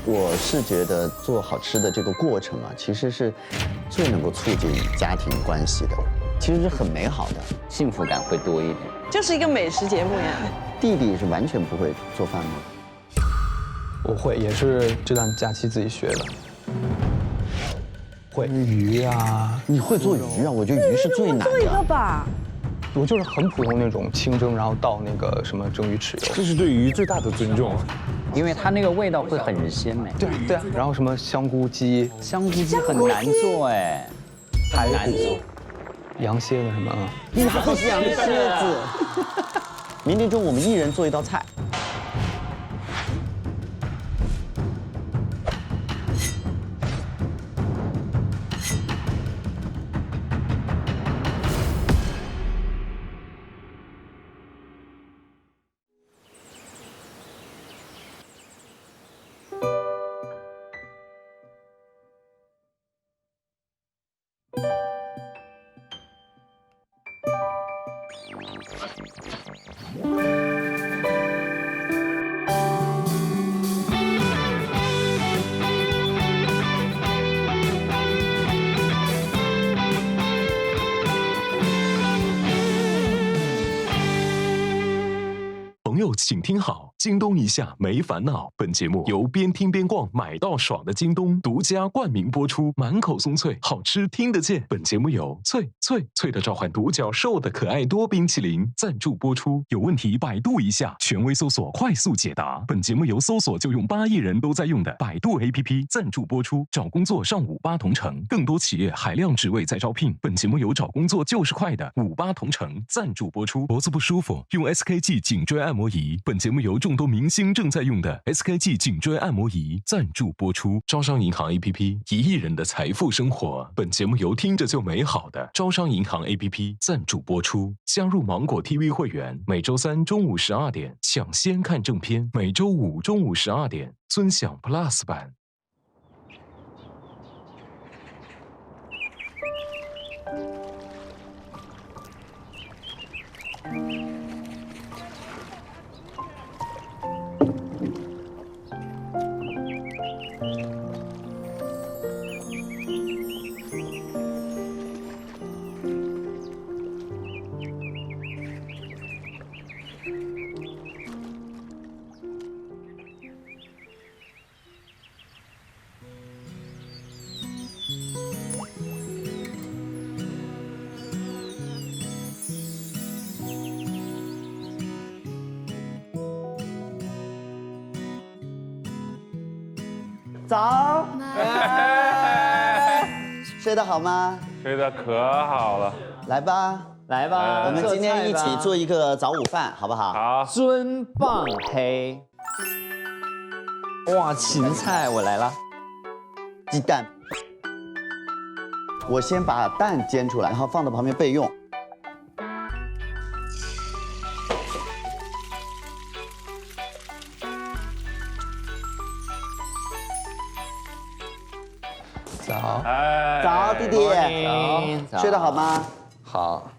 我是觉得做好吃的这个过程啊，其实是最能够促进家庭关系的，其实是很美好的，幸福感会多一点。就是一个美食节目呀。弟弟是完全不会做饭吗？我会，也是这段假期自己学的。会鱼啊，你会做鱼啊？我觉得鱼是最难做一个的。吧。我就是很普通那种清蒸，然后倒那个什么蒸鱼豉油。这是对鱼最大的尊重。因为它那个味道会很鲜美。对啊，然后什么香菇鸡，香菇鸡很难做哎，很难做。羊蝎子什么啊？你还会羊蝎子？明天中午我们一人做一道菜。朋友，请听好，京东一下没烦恼。本节目由边听边逛买到爽的京东独家冠名播出，满口松脆，好吃听得见。本节目由脆的召唤独角兽的可爱多冰淇淋赞助播出。有问题百度一下，权威搜索快速解答。本节目由搜索就用8亿人都在用的百度 APP 赞助播出。找工作上58同城，更多企业海量职位在招聘。本节目由找工作就是快的58同城赞助播出。脖子不舒服，用 SKG 颈椎按摩仪。本节目由众多明星正在用的 SKG 颈椎按摩仪赞助播出。招商银行 APP，1亿人的财富生活。本节目由听着就美好的招商银行 APP 赞助播出。加入芒果 TV 会员，每周3中午12点抢先看正片，每周5中午12点尊享 Plus 版。早，睡得好吗？睡得可好了。来吧，来吧，我们今天一起做一个早午饭，好不好？好，尊棒黑。哇，芹菜我来了。鸡蛋，我先把蛋煎出来，然后放到旁边备用。早，早，弟弟，早睡得好吗？好，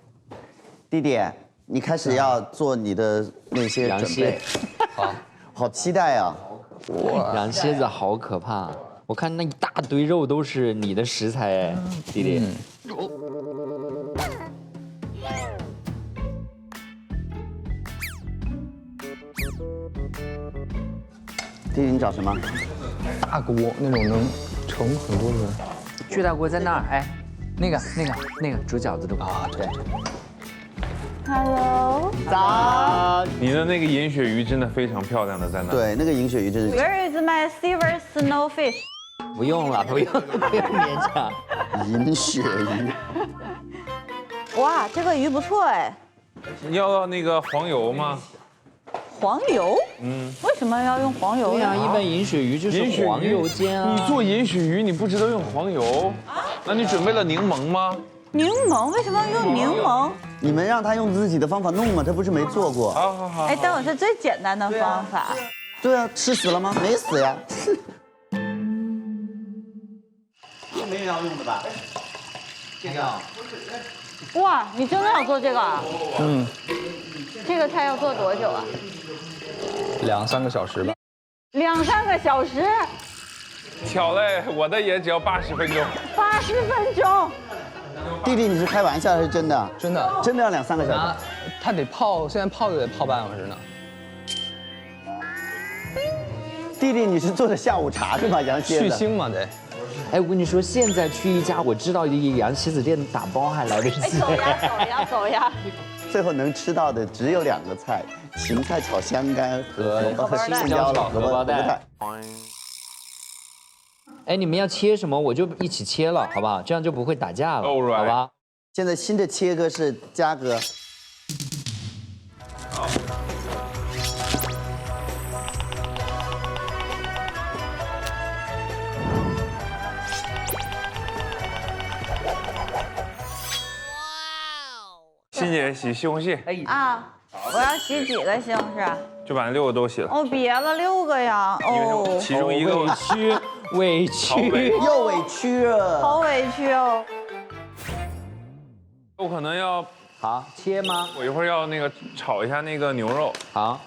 弟弟，你开始要做你的那些准备，好期待啊！羊蝎子好可怕，我看那一大堆肉都是你的食材哎，弟弟。弟弟，你找什么？大锅那种能盛很多人。巨大锅在那儿，哎，那个煮饺子的锅啊对。 Hello， 早。你的那个银鳕鱼真的非常漂亮的在那。对，那个银鳕鱼真是。 Where is my silver snowfish？ 不用了，不用勉强。银鳕鱼。哇，这个鱼不错哎。你要那个黄油吗？黄油？为什么要用黄油呢？对啊，一般银鳕鱼就是黄油煎啊。你做银鳕鱼，你不知道用黄油？那你准备了柠檬吗？ 柠檬为什么要用柠檬？你们让他用自己的方法弄嘛，他不是没做过。好。哎，但我是最简单的方法。对啊，吃死了吗？没死呀。没人要用的吧？这个。哇，你真的要做这个啊？这个菜要做多久啊？ 2、3个小时吧。 2、3个小时。巧嘞，我的也只要80分钟。 80分钟，弟弟，你是开玩笑还是真的？真的真的要2、3个小啊时？，它得泡，现在泡就得泡半小时呢。弟弟，你是做的下午茶是吧？羊蝎子。去腥嘛得。哎，我跟你说，现在去一家我知道的羊蝎子店打包还来得及。走呀走呀走呀！最后能吃到的只有2个菜：芹菜炒香干和青椒了荷包蛋。哎，你们要切什么，我就一起切了，好不好？这样就不会打架了， Alright 好吧？现在新的切割是嘉哥。欣姐洗西红柿，啊，我要洗几个西红柿？就把那6个都洗了，哦，别了6个呀！因为哦，其中一个委屈，委好委屈。又委屈了。好委屈哦。我可能要，好，切吗？我一会儿要那个炒一下那个牛肉。好，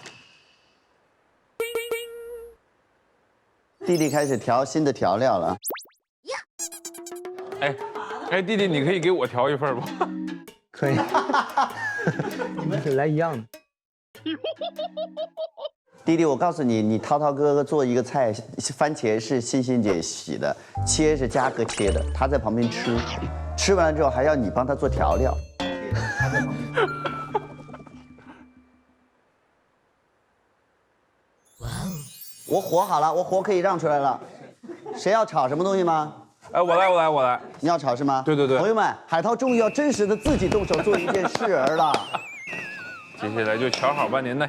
弟弟开始调新的调料了。哎，弟弟，你可以给我调一份不？可以。你们得来一样的。弟弟，我告诉你，你涛涛哥哥做一个菜，番茄是欣欣姐洗的，切是嘉哥切的，他在旁边吃，吃完了之后还要你帮他做调料。我火好了，我火可以让出来了。谁要炒什么东西吗？哎，我来。你要炒是吗？对对对朋友们，海涛终于要真实的自己动手做一件事儿了。接下来就调好吧，您嘞。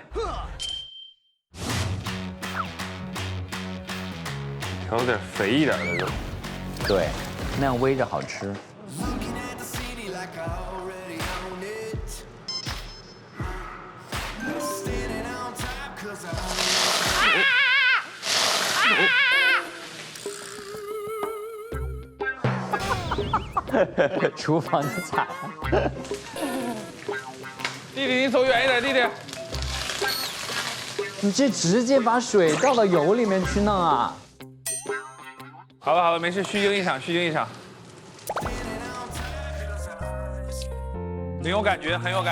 调点肥一点的肉。对，那样煨着好吃。厨房的惨。弟弟，你走远一点，弟弟。你这直接把水倒到油里面去弄啊！好了，没事，虚惊一场。很有感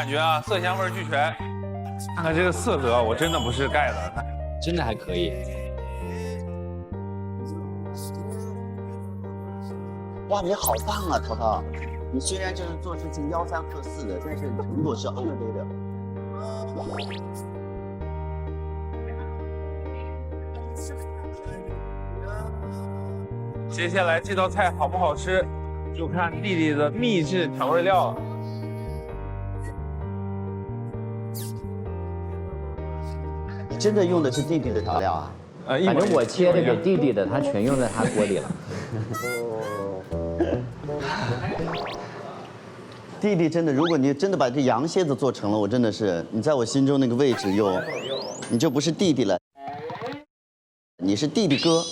觉啊，色香味俱全。看看这个色泽，我真的不是盖的，真的还可以。哇，你好棒啊，涛涛！你虽然就是做事情吆3喝4的，但是成果是 OK 的。接下来这道菜好不好吃，就看弟弟的秘制调味料了。你真的用的是弟弟的调料啊？反正我切的给弟弟的，他全用在他锅里了。弟弟真的，如果你真的把这羊蝎子做成了，我真的是你在我心中那个位置你就不是弟弟了，你是弟弟哥。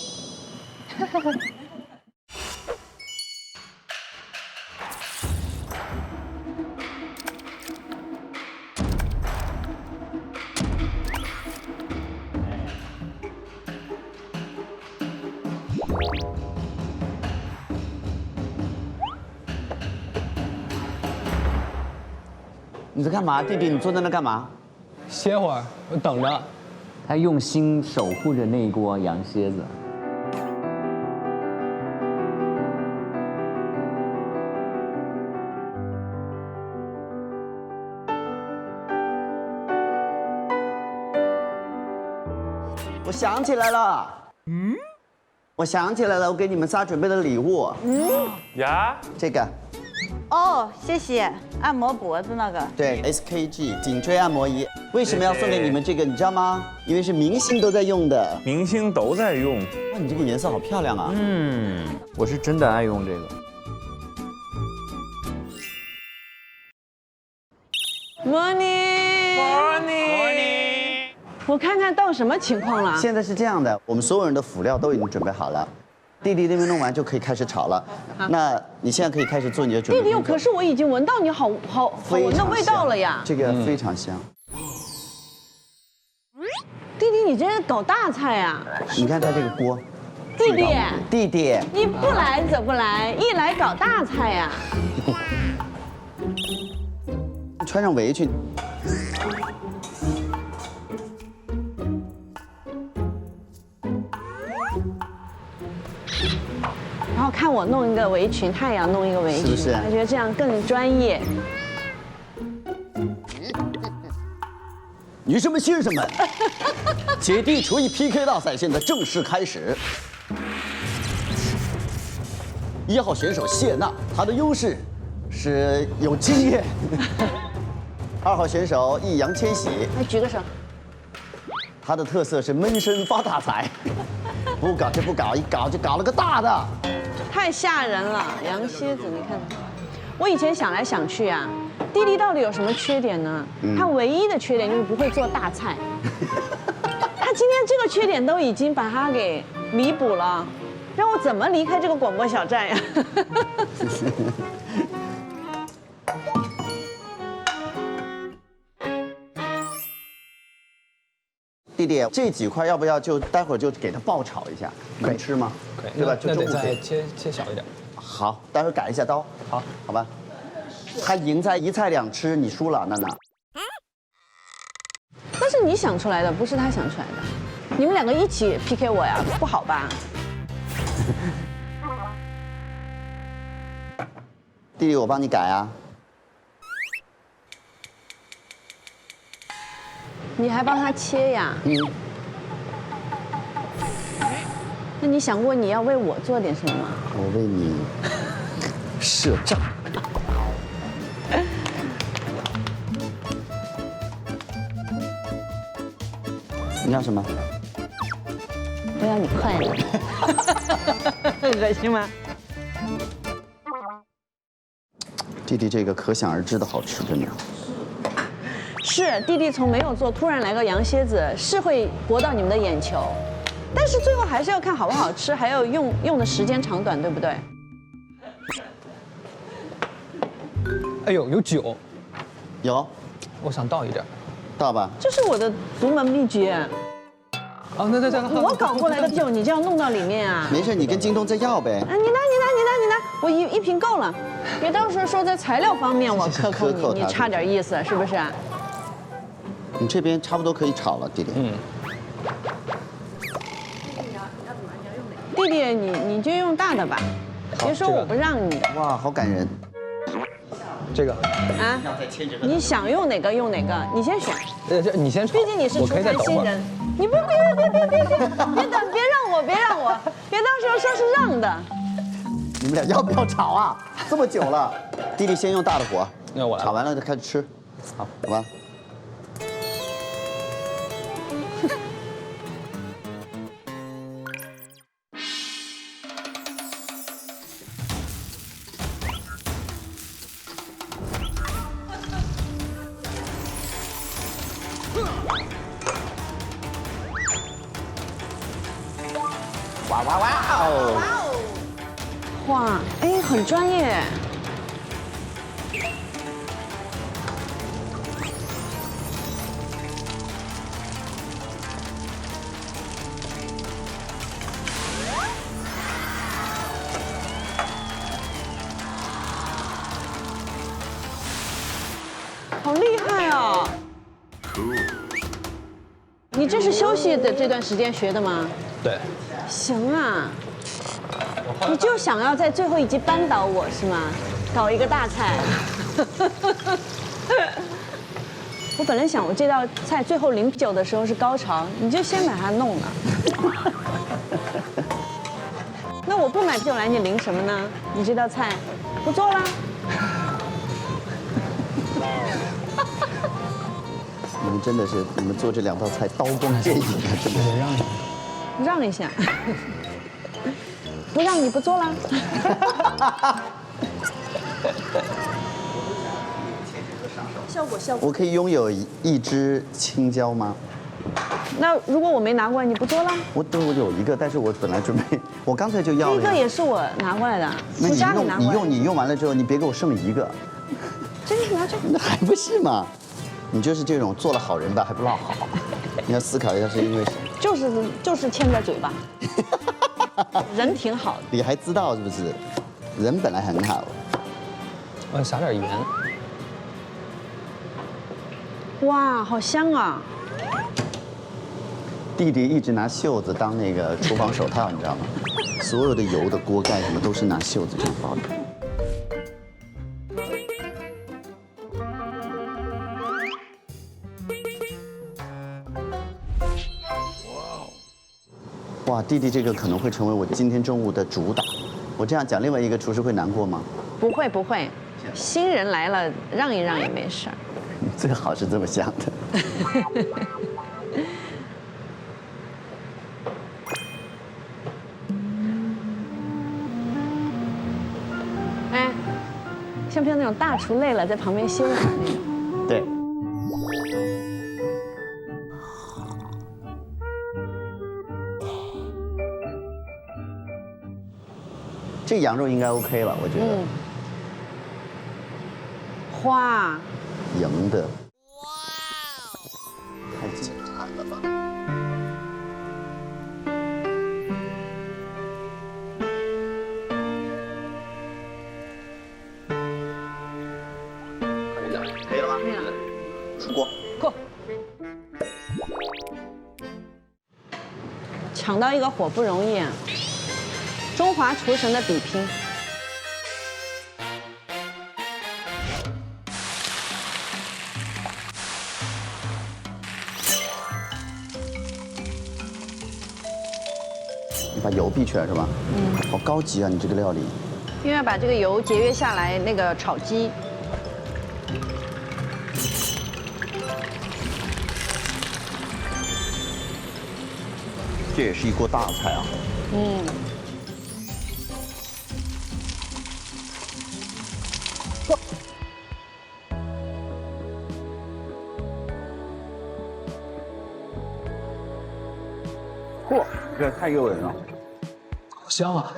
你在干嘛，弟弟？你坐在那干嘛？歇会儿，我等着。他用心守护着那一锅羊蝎子。我想起来了，我想起来了，我给你们仨准备的礼物，呀，这个，哦，谢谢，按摩脖子那个。对 ，SKG 颈椎按摩仪。为什么要送给你们这个？你知道吗？因为是明星都在用的。明星都在用。哇，你这个颜色好漂亮啊！我是真的爱用这个。Morning，我看看到什么情况了？现在是这样的，我们所有人的辅料都已经准备好了，弟弟那边弄完就可以开始炒了。那你现在可以开始做你的准备。弟弟，可是我已经闻到你好闻的味道了呀！这个非常香。弟弟，你这是搞大菜呀？你看它这个锅，弟弟，弟弟，你不来则不来，一来搞大菜呀。穿上围裙。然后看我弄一个围裙，他也要弄一个围裙，是不是他觉得这样更专业。女士们、先生们，姐弟厨艺 PK 大赛现在正式开始。1号选手谢娜，她的优势是有经验。2号选手易烊千玺，来举个手。他的特色是闷声发大财。不搞就不搞，一搞就搞了个大的。太吓人了，羊蝎子，你看，我以前想来想去啊，弟弟到底有什么缺点呢？他唯一的缺点就是不会做大菜。他今天这个缺点都已经把他给弥补了，让我怎么离开这个广播小站呀？弟弟，这几块要不要就待会儿就给他爆炒一下？能吃吗？可以，对吧？那得就中午给。再切小一点。好，待会儿改一下刀。好，好吧。他赢在一菜两吃，你输了，娜娜。那是你想出来的，不是他想出来的。你们两个一起 PK 我呀，不好吧？弟弟，我帮你改啊。你还帮他切呀？那你想过你要为我做点什么吗？我为你设账。你要什么？我要你快乐。恶心吗？弟弟这个可想而知的好吃，真的。是弟弟从没有做，突然来个羊蝎子，是会博到你们的眼球，但是最后还是要看好不好吃，还有用的时间长短，对不对？哎呦，有酒，有，我想倒一点。倒吧。这是我的独门秘诀。哦，那我搞过来的酒，你就要弄到里面啊？没事，你跟京东再要呗。啊，你拿，我一瓶够了，别到时候说在材料方面我克扣你，你差点意思，是不是？你这边差不多可以炒了，弟弟。弟弟，你就用大的吧，别说我不让你。哇，好感人。这个啊，你想用哪个用哪个，你先选。你先炒。毕竟你是厨坛新人，你别等，别让我，别到时候说是让的。你们俩要不要炒啊？这么久了，弟弟先用大的火，那我来炒完了就开始吃，好吧？哇哇哇哦！哇，哎，很专业。好厉害哦！你这是休息的这段时间学的吗？对。行啊，你就想要在最后一集扳倒我是吗？搞一个大菜。我本来想我这道菜最后临酒的时候是高潮，你就先把它弄了。那我不买酒来，你临什么呢？你这道菜不做啦？你们真的是，你们做这两道菜刀光剑影啊，真的是。让一下，不让你不做啦。效果。我可以拥有一只青椒吗？那如果我没拿过来，你不做啦？我有一个，但是我本来准备，我刚才就要了。这个也是我拿过来的，那从家里拿过来。你用完了之后，你别给我剩一个。这个拿去。那还不是吗？你就是这种做了好人吧，还不落好。你要思考一下是因为什么？就是欠在嘴巴。人挺好的。你还知道是不是？人本来很好。撒点盐。哇，好香啊！弟弟一直拿袖子当那个厨房手套，你知道吗？所有的油的锅盖什么都是拿袖子这样包的。哇，弟弟这个可能会成为我今天中午的主打。我这样讲，另外一个厨师会难过吗？不会不会，新人来了让一让也没事儿。最好是这么想的。哎，像不像那种大厨累了在旁边歇一会儿那种？对。这羊肉应该 OK 了，我觉得。哇，赢的。太简单了吧？可以了吗？可以了，出锅。过。抢到一个火不容易啊！中华厨神的比拼。你把油避去了是吧？好高级啊，你这个料理。因为要把这个油节约下来，那个炒鸡。这也是一锅大菜啊。嚯，这太诱人了。好香啊！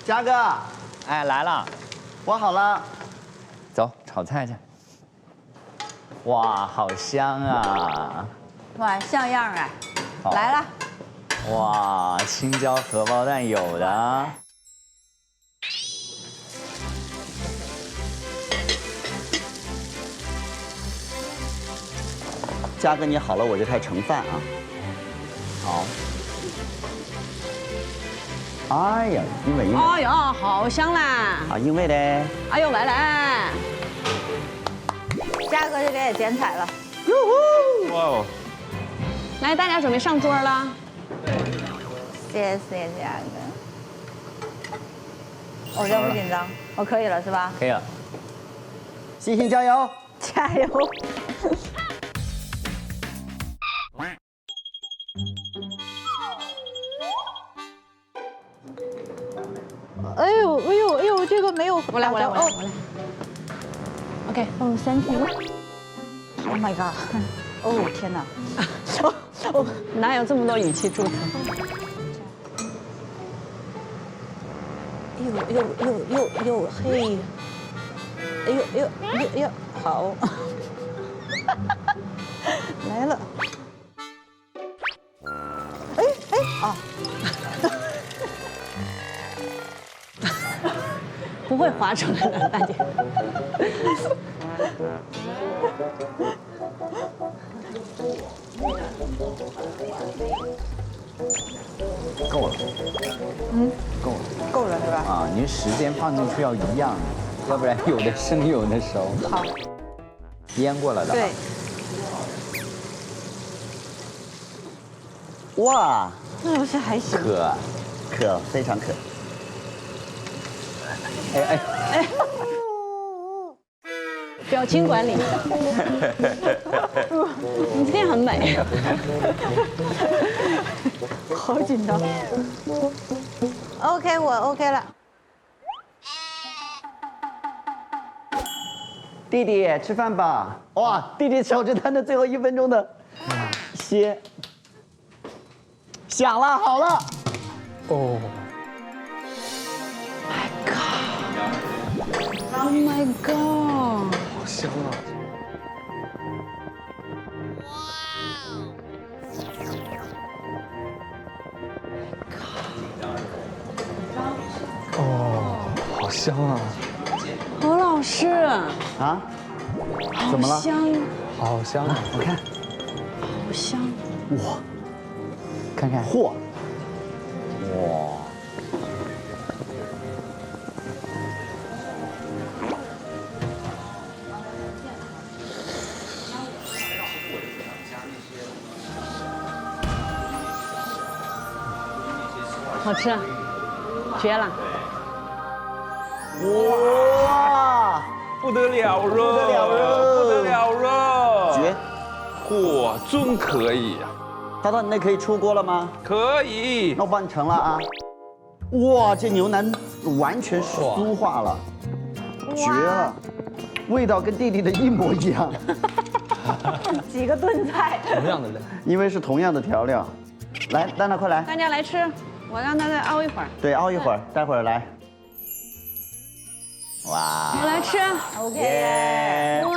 嘉哥，哎，来了，我好了。走炒菜去。哇，好香啊！哇，像样哎！好来了，哇，青椒荷包蛋有的。嘉哥你好了，我就开始盛饭啊。好。哎呀，因为哎呦，好香啦！啊，因为嘞，哎呦，来来，嘉哥就给你剪彩了。哇哦，来，大家准备上桌了。谢谢嘉哥。我这不紧张，我可以了是吧？可以了。星星加油！加油！哎呦哎呦哎呦，这个没有。我来。哦 OK，哦，thank you。Oh my god！哦天哪！哪有这么多语气助词？呦嘿！哎呦，好。来了。哎啊！不会划出来的，大姐。够了。够了。够了是吧？啊，您时间放进去要一样，要不然有的生有的熟。好。腌过了的。对。哇，那这还行。可非常可。哎。表情管理。你今天很美。好紧张。 OK， 我 OK 了。弟弟吃饭吧。哇，弟弟守着他的最后1分钟的歇。响了，好了。哦， Oh my god！ 好香啊！哦，好香啊！何老师，啊？怎么了？好香，好香啊！我看，好香。哇，看看，嚯，哇，好吃，绝了！哇，不得了肉，不得了肉不得了肉，绝！嚯，真可以啊，涛涛，你那可以出锅了吗？可以那。我帮你盛了啊。哇，这牛腩完全酥化了，绝了，味道跟弟弟的一模一样，几个炖菜。同样的类。因为是同样的调料。来，丹娜快来。大家来吃，我让他再熬一会儿。对，熬一会儿，待会儿来。哇，我来吃。 OK，耶！哇，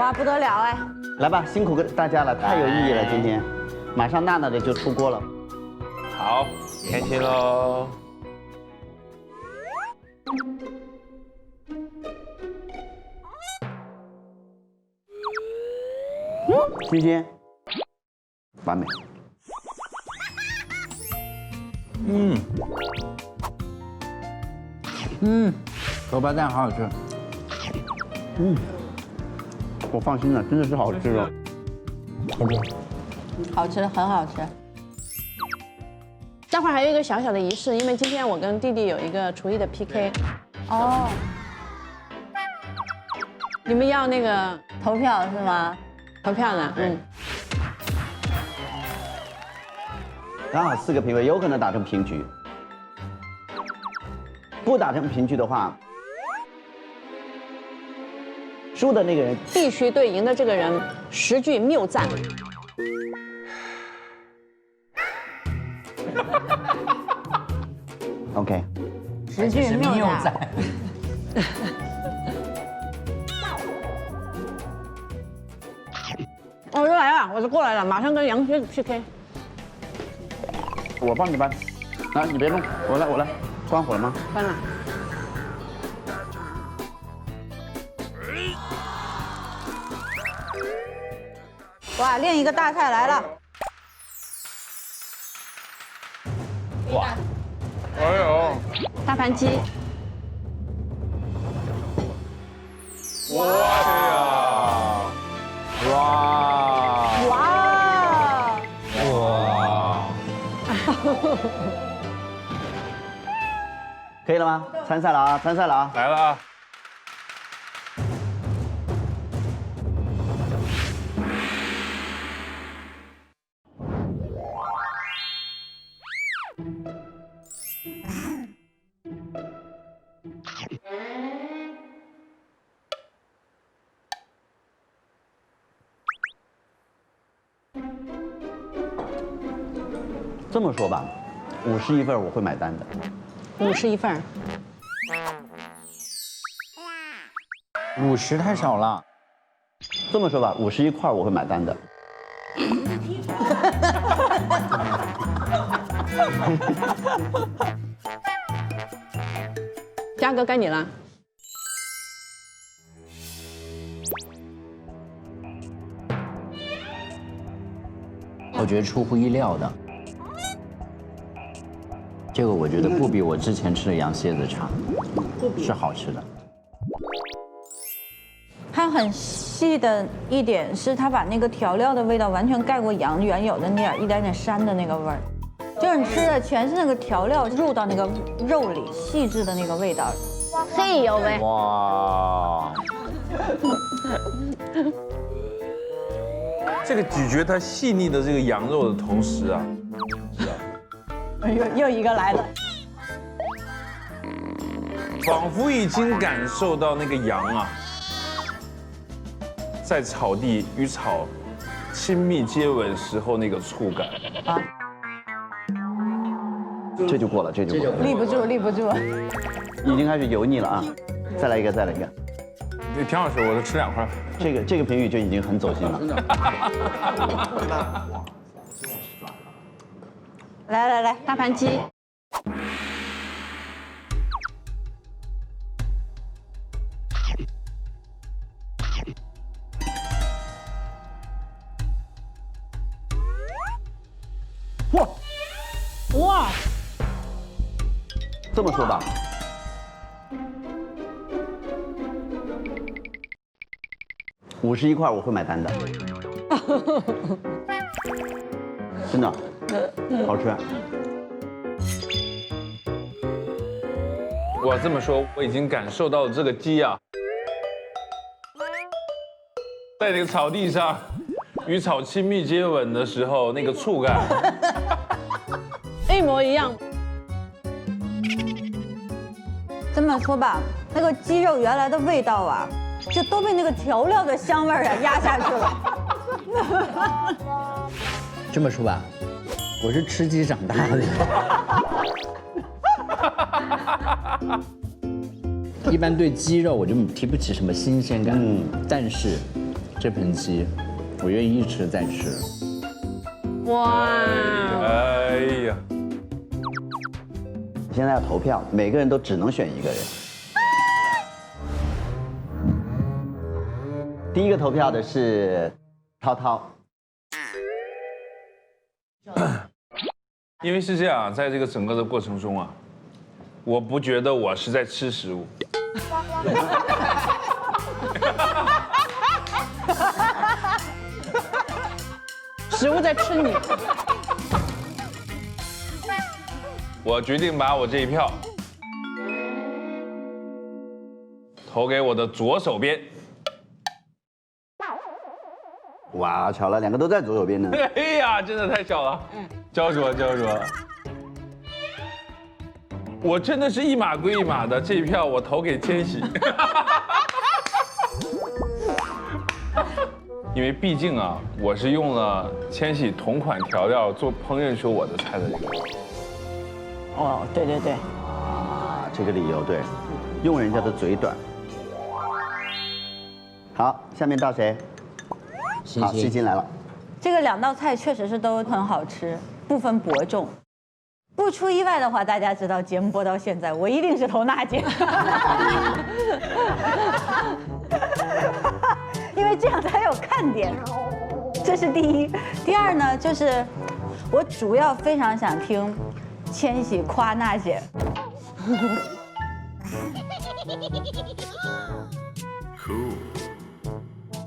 哇，不得了哎！来吧，辛苦大家了，太有意义了，今天。马上娜娜的就出锅了。好，开心喽。新鲜，完美。荷包蛋好好吃。我放心了，真的是好吃哦。好吃，很好吃。待会儿还有一个小小的仪式，因为今天我跟弟弟有一个厨艺的 PK，哦，你们要那个投票是吗？投票的，刚好4个评委，有可能打成平局。不打成平局的话，输的那个人必须对赢的这个人10句谬赞。OK。 10句谬赞。我就来了，我就过来了，马上跟杨轩 PK。我帮你搬，来，你别弄，我来，关火了吗？关了。哇，另一个大菜来了。哎呦，大盘鸡，哇呀，哇哇，哇，可以了吗？参赛了啊，参赛了啊！来了啊！这么说吧，51份我会买单的。 51份。 50太少了。这么说吧，51块我会买单的。嘉哥该你了。我觉得出乎意料的，这个我觉得不比我之前吃的羊蝎子差，是好吃的。它很细的一点是，它把那个调料的味道完全盖过羊原有的那一点点膻的那个味儿，就是你吃的全是那个调料入到那个肉里，细致的那个味道。嘿呦喂，哇！这个咀嚼它细腻的这个羊肉的同时啊，又一个来了。仿佛已经感受到那个羊啊，在草地与草亲密接吻时候那个触感。这就过了，这就过了，立不住，立不住。已经开始油腻了啊！再来一个，再来一个。这挺好吃，我就吃2块。这个评语就已经很走心了。来，大盘鸡。哇！这么说吧，51块我会买单的，真的，好吃。我这么说，我已经感受到了这个鸡啊，在这个草地上与草亲密接吻的时候那个触感。一模一样。这么说吧，那个鸡肉原来的味道啊，就都被那个调料的香味儿啊压下去了。这么说吧，我是吃鸡长大的。一般对鸡肉我就提不起什么新鲜感，但是这盆鸡，我愿意一吃再吃。哇！哎呀，现在要投票，每个人都只能选一个人。第一个投票的是涛涛。因为是这样啊，在这个整个的过程中啊，我不觉得我是在吃食物。食物在吃你。我决定把我这一票投给我的左手边。哇，巧了，2个都在左手边呢。哎呀，真的太巧了，焦灼。我真的是一码归一码的，这一票我投给千玺。因为毕竟啊，我是用了千玺同款调料做烹饪出我的菜的这个。哦，对。啊，这个理由对，用人家的嘴短。好，下面到谁？好，欣欣来了。这个2道菜确实是都很好吃，不分伯仲。不出意外的话，大家知道节目播到现在，我一定是投娜姐，因为这样才有看点。这是第一。第二呢，就是我主要非常想听千玺夸娜姐。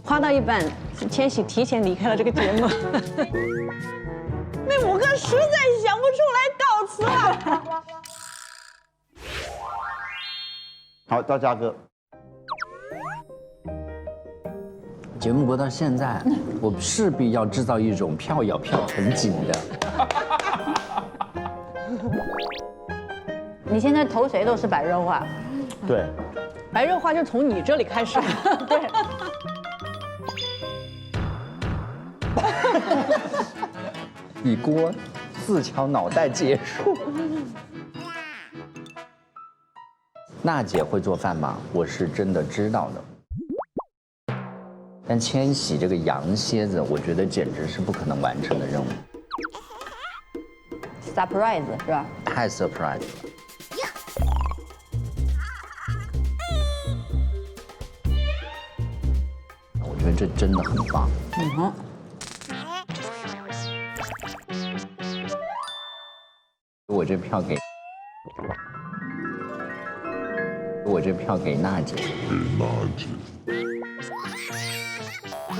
夸到一半，千玺提前离开了这个节目。那5个实在想不出来，告辞了。好，到嘉哥。节目播到现在，我势必要制造一种票咬票很紧的。你现在投谁都是白肉啊？对，白热化就从你这里开始。对。一锅4敲脑袋结束。娜姐会做饭吗？我是真的知道的。但千玺这个羊蝎子，我觉得简直是不可能完成的任务。surprise 是吧？太 surprise 了。我觉得这真的很棒。我这票给娜姐。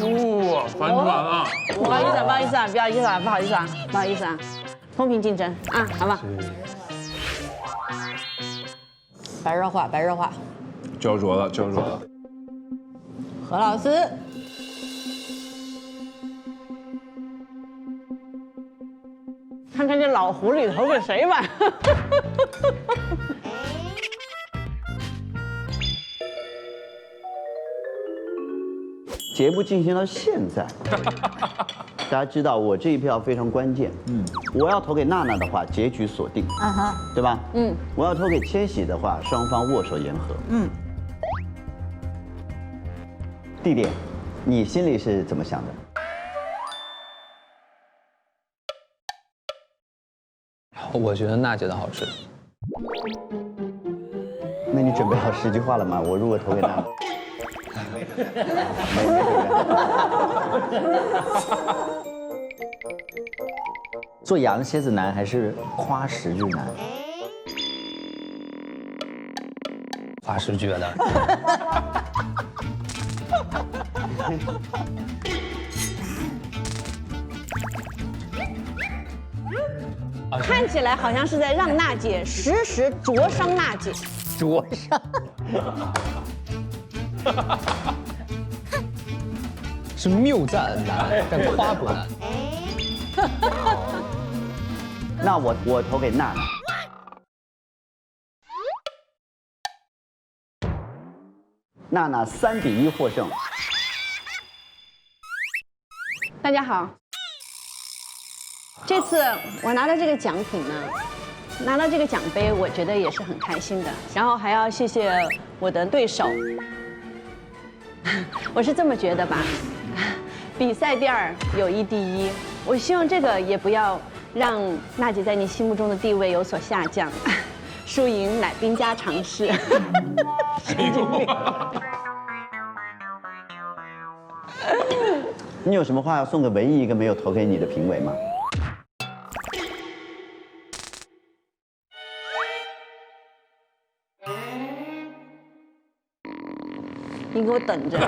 哇，反转了！不好意思啊，不好意思啊，不好意思啊，不好意思啊，不好意思啊，公平竞争啊，好吧。白热化，白热化。焦灼了，焦灼了。何老师，看看这老狐狸投给谁吧。节目进行到现在，大家知道我这一票非常关键。我要投给娜娜的话，结局锁定，对吧？我要投给千玺的话，双方握手言和。弟弟，你心里是怎么想的？我觉得娜姐的好吃。那你准备好10句话了吗？我如果投给娜娜，没准备好。做羊蝎子难还是夸10句难？花10句的。看起来好像是在让娜姐时时灼伤娜姐。灼伤。是谬赞难，但夸不难。那我投给娜娜。娜娜3比1获胜。大家好，这次我拿到这个奖品呢，拿到这个奖杯，我觉得也是很开心的。然后还要谢谢我的对手，我是这么觉得吧，比赛第2，友谊第1。我希望这个也不要让娜姐在你心目中的地位有所下降，输赢乃兵家常事。神经病。你有什么话要送给唯一一个没有投给你的评委吗？你给我等着。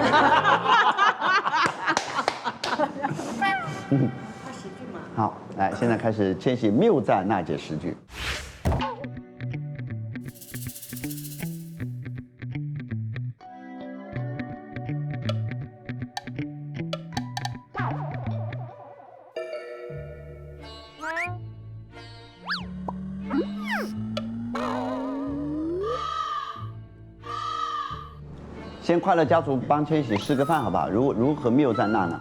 好，来，现在开始千玺谬赞娜姐10句。先快乐家族帮千玺示个范好不好？如何谬赞娜娜？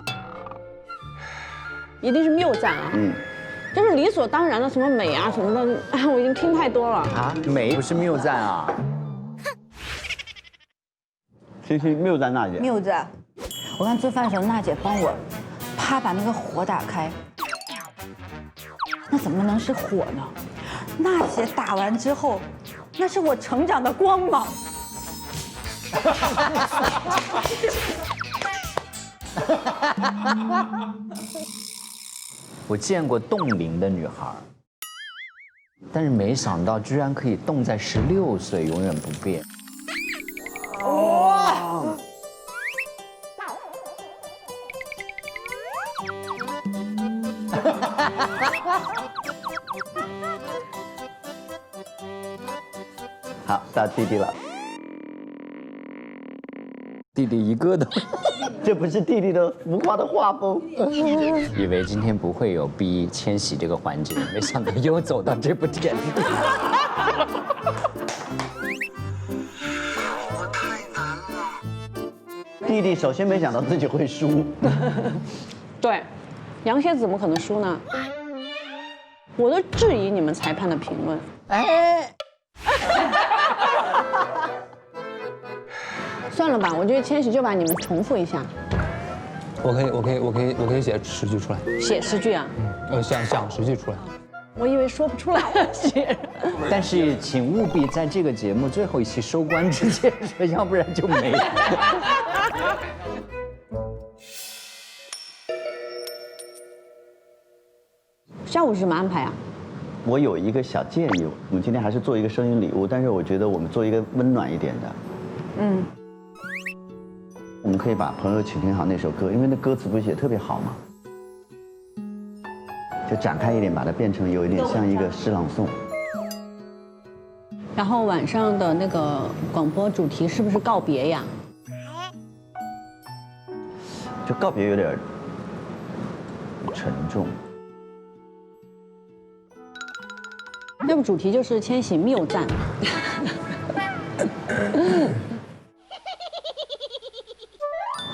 一定是谬赞啊！就是理所当然的什么美啊什么的，我已经听太多了啊。美不是谬赞啊。千玺谬赞娜姐。谬赞，我刚做饭的时候，娜姐帮我，啪把那个火打开，那怎么能是火呢？娜姐打完之后，那是我成长的光芒。我见过冻龄的女孩，但是没想到居然可以冻在16岁，永远不变。哇！好，到弟弟了。弟弟一个都，这不是弟弟的浮夸的画风。以为今天不会有逼千玺这个环节，没想到又走到这步田地。弟弟首先没想到自己会输。对，羊蝎子怎么可能输呢？我都质疑你们裁判的评论。哎。算了吧，我觉得千玺就把你们重复一下。我可以写10句出来。写10句啊？想10句出来。我以为说不出来写。但是请务必在这个节目最后一期收官之前说，要不然就没了。下午是什么安排啊？我有一个小建议，我们今天还是做一个生日礼物，但是我觉得我们做一个温暖一点的。我们可以把《朋友请听好》那首歌，因为那歌词不是写得特别好吗？就展开一点，把它变成有一点像一个诗朗诵。然后晚上的那个广播主题是不是告别呀？就告别有点沉重。要不主题就是千禧谬赞。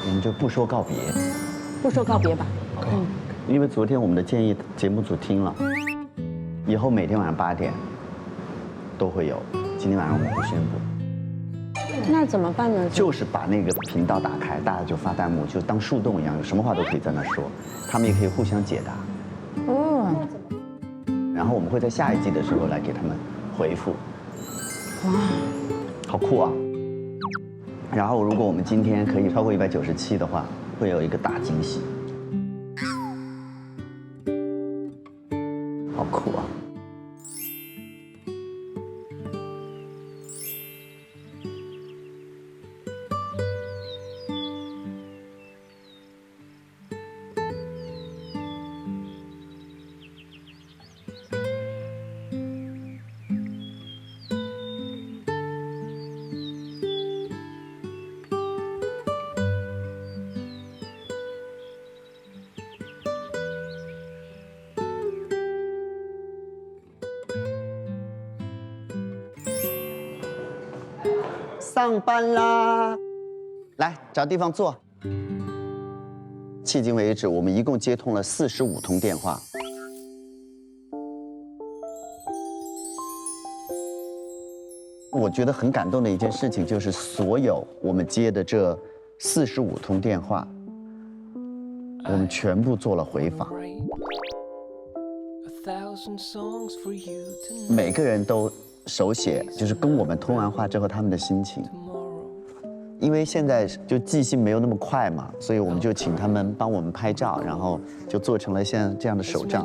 我们就不说告别，不说告别吧。因为昨天我们的建议节目组听了，以后每天晚上8点都会有。今天晚上我们不宣布。那怎么办呢？就是把那个频道打开，大家就发弹幕，就当树洞一样，有什么话都可以在那说，他们也可以互相解答。然后我们会在下一季的时候来给他们回复。哇，好酷啊！然后如果我们今天可以超过197的话，会有一个大惊喜。好酷啊！上班啦！来找地方坐。迄今为止，我们一共接通了45通电话。我觉得很感动的一件事情就是，所有我们接的这45通电话，我们全部做了回访。每个人都手写，就是跟我们通完话之后他们的心情。因为现在就记性没有那么快嘛，所以我们就请他们帮我们拍照，然后就做成了像这样的手账。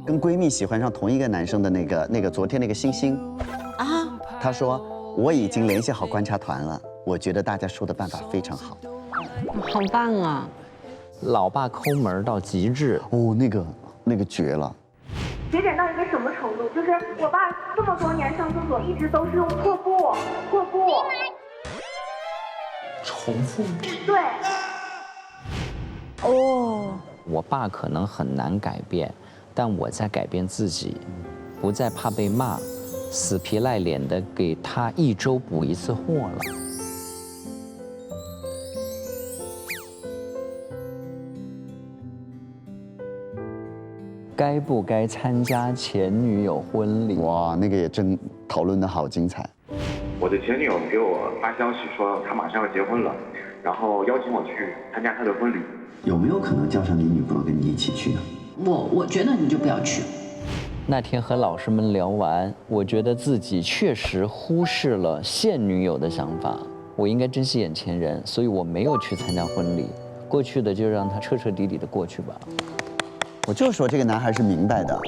跟闺蜜喜欢上同一个男生的那个昨天那个星星啊，她说我已经联系好观察团了，我觉得大家说的办法非常好。好棒啊！老爸抠门到极致哦，那个绝了。节俭到一个什么程度？就是我爸这么多年上厕所一直都是用破布。重复。对。哦。我爸可能很难改变，但我在改变自己，不再怕被骂，死皮赖脸的给他1周补1次货了。该不该参加前女友婚礼？哇，那个也真讨论的好精彩。我的前女友给我发消息说她马上要结婚了，然后邀请我去参加她的婚礼。有没有可能叫上你女朋友跟你一起去呢？我觉得你就不要去。那天和老师们聊完，我觉得自己确实忽视了现女友的想法，我应该珍惜眼前人，所以我没有去参加婚礼。过去的就让他彻彻底底的过去吧。我就说这个男孩是明白的。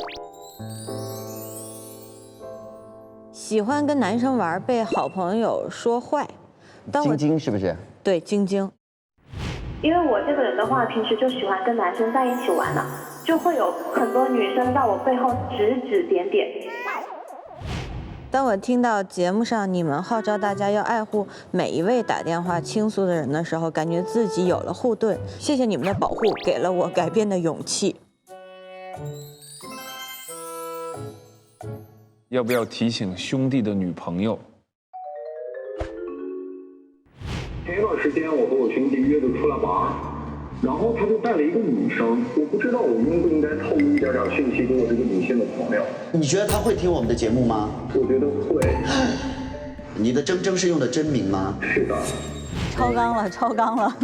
喜欢跟男生玩，被好朋友说坏。晶晶是不是？对，晶晶。因为我这个人的话，平时就喜欢跟男生在一起玩了，就会有很多女生在我背后指指点点。当我听到节目上你们号召大家要爱护每一位打电话倾诉的人的时候，感觉自己有了护盾。谢谢你们的保护，给了我改变的勇气。要不要提醒兄弟的女朋友？前一段时间我和我兄弟约着出来玩，然后他就带了一个女生，我不知道我应不应该透露一点讯息给我这个女性的朋友。你觉得他会听我们的节目吗？我觉得会。你的铮是用的真名吗？是的。超纲了，超纲了。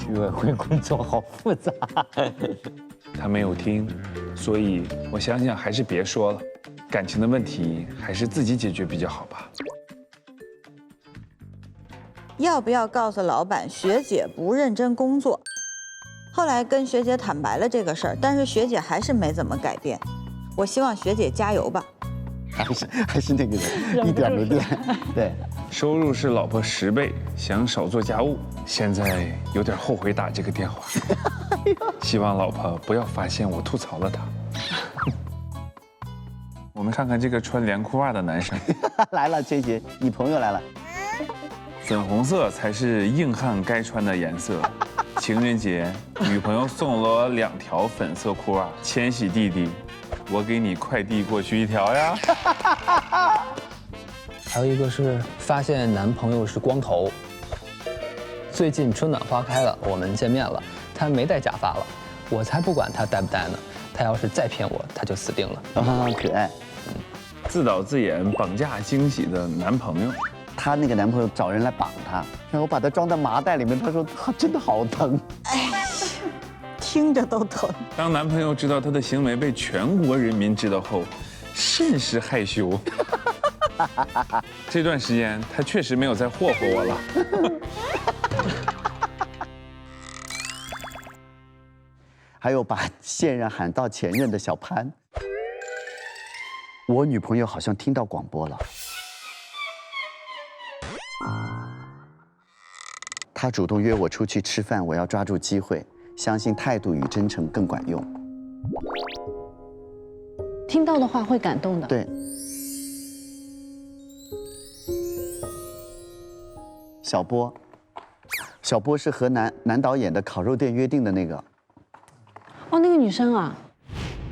居委会工作好复杂。他没有听，所以我想想还是别说了，感情的问题还是自己解决比较好吧。要不要告诉老板学姐不认真工作？后来跟学姐坦白了这个事儿，但是学姐还是没怎么改变。我希望学姐加油吧。还是那个人，一点没变。对，收入是老婆10倍，想少做家务，现在有点后悔打这个电话。希望老婆不要发现我吐槽了他。我们看看这个穿连裤袜的男生。来了，崔姐，你朋友来了。粉红色才是硬汉该穿的颜色。情人节，女朋友送了我2条粉色裤袜。千玺弟弟，我给你快递过去1条呀。还有一个是发现男朋友是光头。最近春暖花开了，我们见面了，他没戴假发了，我才不管他戴不戴呢。他要是再骗我，他就死定了。啊，可爱。自导自演绑架惊喜的男朋友。她那个男朋友找人来绑她，然后把她装在麻袋里面，她说她真的好疼。哎，听着都疼。当男朋友知道她的行为被全国人民知道后，甚是害羞。这段时间他确实没有再霍霍我了。还有把现任喊到前任的小潘，我女朋友好像听到广播了，她主动约我出去吃饭，我要抓住机会，相信态度与真诚更管用。听到的话会感动的。对。小波，小波是和男导演的烤肉店约定的那个。哦，那个女生啊。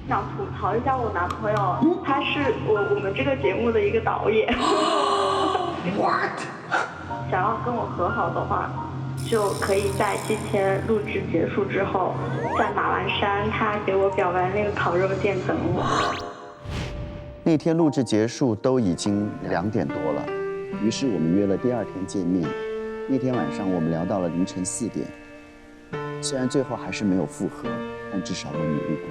想吐槽一下我男朋友，他是我们这个节目的一个导演。What？ 想要跟我和好的话，就可以在这天录制结束之后，在马栏山他给我表白那个烤肉店等我。那天录制结束都已经2点多了，于是我们约了第2天见面。那天晚上我们聊到了凌晨4点，虽然最后还是没有复合，但至少我努力过。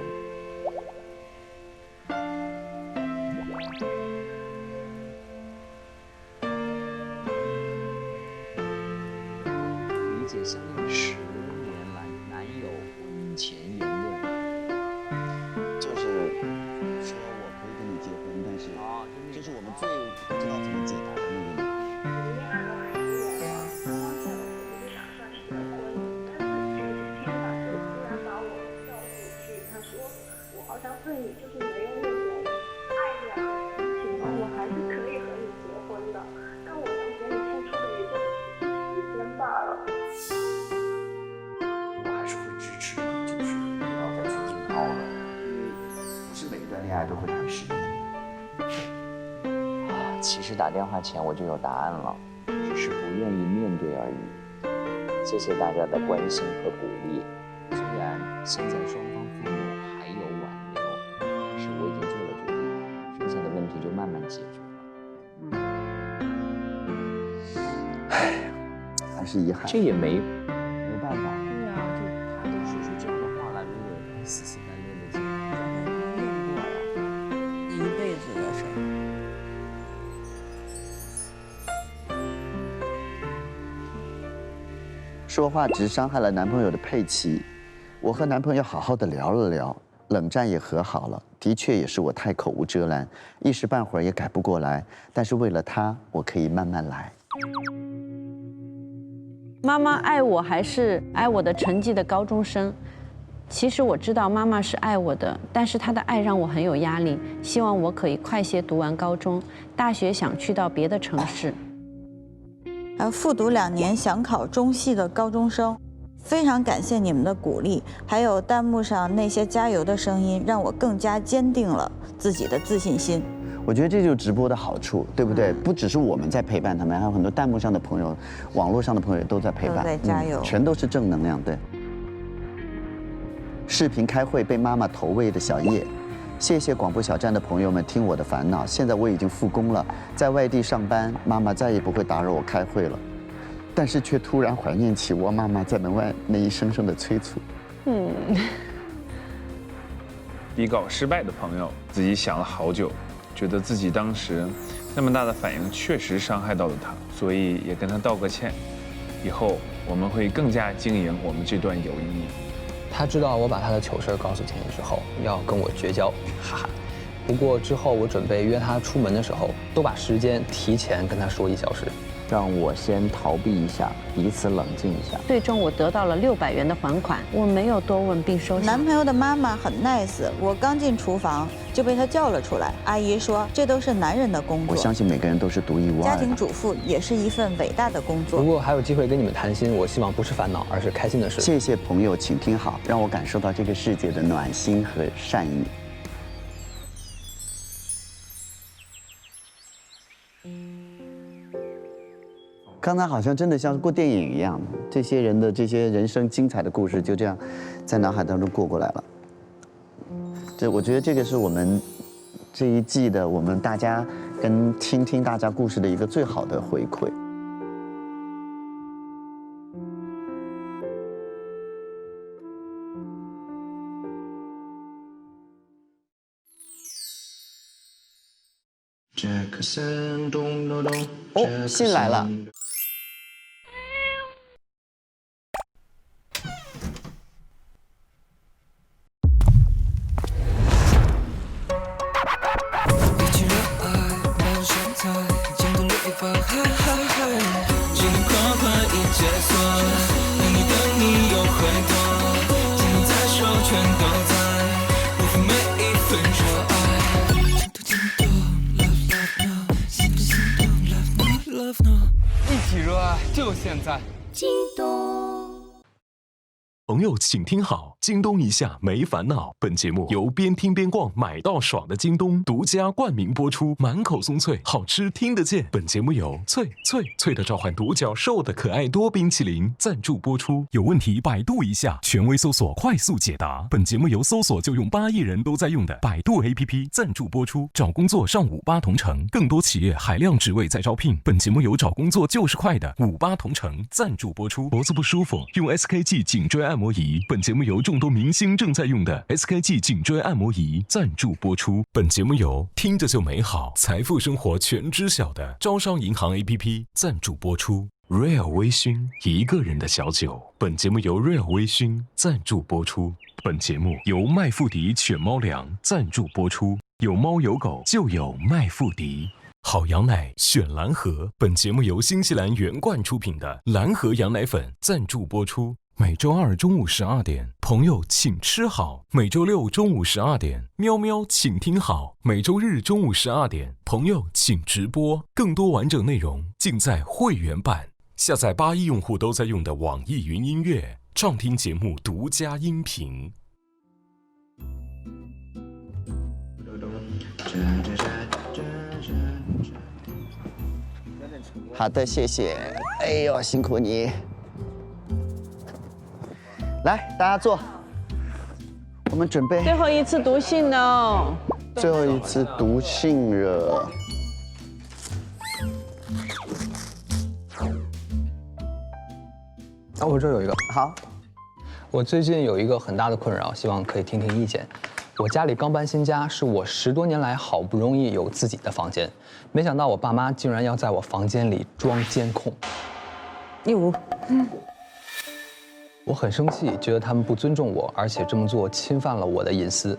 理解相恋10年来，男友婚前言论，就是说我可以跟你结婚，但是就是我们最不知道怎么解答的那个。对你就是没有那种爱恋的情况，我还是可以和你结婚的，但我能给你付出的也就时间罢了。我还是会支持你，就是不要再去硬凹了，因为不是每一段恋爱都会谈10年。其实打电话前我就有答案了，只是不愿意面对而已。谢谢大家的关心和鼓励，虽然现在双方父母还有挽留，但是我已经做了决定，剩下的问题就慢慢解决了。唉，还是遗憾。这也没办法。对啊，就他都说出这样的话来，如果他死死赖赖的结，那练不过呀，一辈子的事儿。说话直伤害了男朋友的佩奇，我和男朋友好好的聊了聊，冷战也和好了。的确也是我太口无遮拦，一时半会儿也改不过来。但是为了他，我可以慢慢来。妈妈爱我还是爱我的成绩的高中生？其实我知道妈妈是爱我的，但是她的爱让我很有压力。希望我可以快些读完高中，大学想去到别的城市。复读2年想考中戏的高中生，非常感谢你们的鼓励，还有弹幕上那些加油的声音，让我更加坚定了自己的自信心。我觉得这就是直播的好处，对不对？不只是我们在陪伴他们，还有很多弹幕上的朋友、网络上的朋友都在陪伴，都在加油，全都是正能量。对。视频开会被妈妈投喂的小叶，谢谢广播小站的朋友们听我的烦恼。现在我已经复工了，在外地上班，妈妈再也不会打扰我开会了，但是却突然怀念起我妈妈在门外那一声声的催促。比稿失败的朋友自己想了好久，觉得自己当时那么大的反应确实伤害到了他，所以也跟他道个歉。以后我们会更加经营我们这段友谊。他知道我把他的糗事告诉千玺之后，要跟我绝交，哈哈。不过之后我准备约他出门的时候，都把时间提前跟他说1小时。让我先逃避一下，以此冷静一下。最终我得到了600元的还款，我没有多问并收下。男朋友的妈妈很 nice， 我刚进厨房就被他叫了出来。阿姨说，这都是男人的工作。我相信每个人都是独一无二的。家庭主妇也是一份伟大的工作。如果还有机会跟你们谈心，我希望不是烦恼，而是开心的事。谢谢朋友，请听好，让我感受到这个世界的暖心和善意。刚才好像真的像是过电影一样，这些人的这些人生精彩的故事就这样在脑海当中过过来了。我觉得这个是我们这一季的我们大家跟听听大家故事的一个最好的回馈。哦，信来了。一起热爱就现在。京东朋友，请听好，京东一下没烦恼。本节目由边听边逛买到爽的京东独家冠名播出，满口松脆，好吃听得见。本节目由脆的召唤独角兽的可爱多冰淇淋赞助播出。有问题百度一下，权威搜索快速解答。本节目由搜索就用8亿人都在用的百度 APP 赞助播出。找工作上58同城，更多企业海量职位在招聘。本节目由找工作就是快的58同城赞助播出。脖子不舒服，用 SKG 颈椎按摩仪。本节目由众多明星正在用的 SKG 颈椎按摩仪赞助播出。本节目由听着就美好财富生活全知晓的招商银行 APP 赞助播出。Real 微醺，一个人的小酒。本节目由 Real 微醺赞助播出。本节目由麦富迪犬猫粮赞助播出。有猫有狗就有麦富迪。好羊奶选蓝河。本节目由新西兰原罐出品的蓝河羊奶粉赞助播出。每周二中午12点，朋友请吃好；每周六中午12点，喵喵请听好；每周日中午12点，朋友请直播。更多完整内容尽在会员版。下载8亿用户都在用的网易云音乐，畅听节目独家音频。好的，谢谢。哎呦，辛苦你。来，大家坐。我们准备最后一次读信了哦。最后一次读信了。我这有一个。好。我最近有一个很大的困扰，希望可以听听意见。我家里刚搬新家，是我10多年来好不容易有自己的房间，没想到我爸妈竟然要在我房间里装监控。我很生气，觉得他们不尊重我，而且这么做侵犯了我的隐私。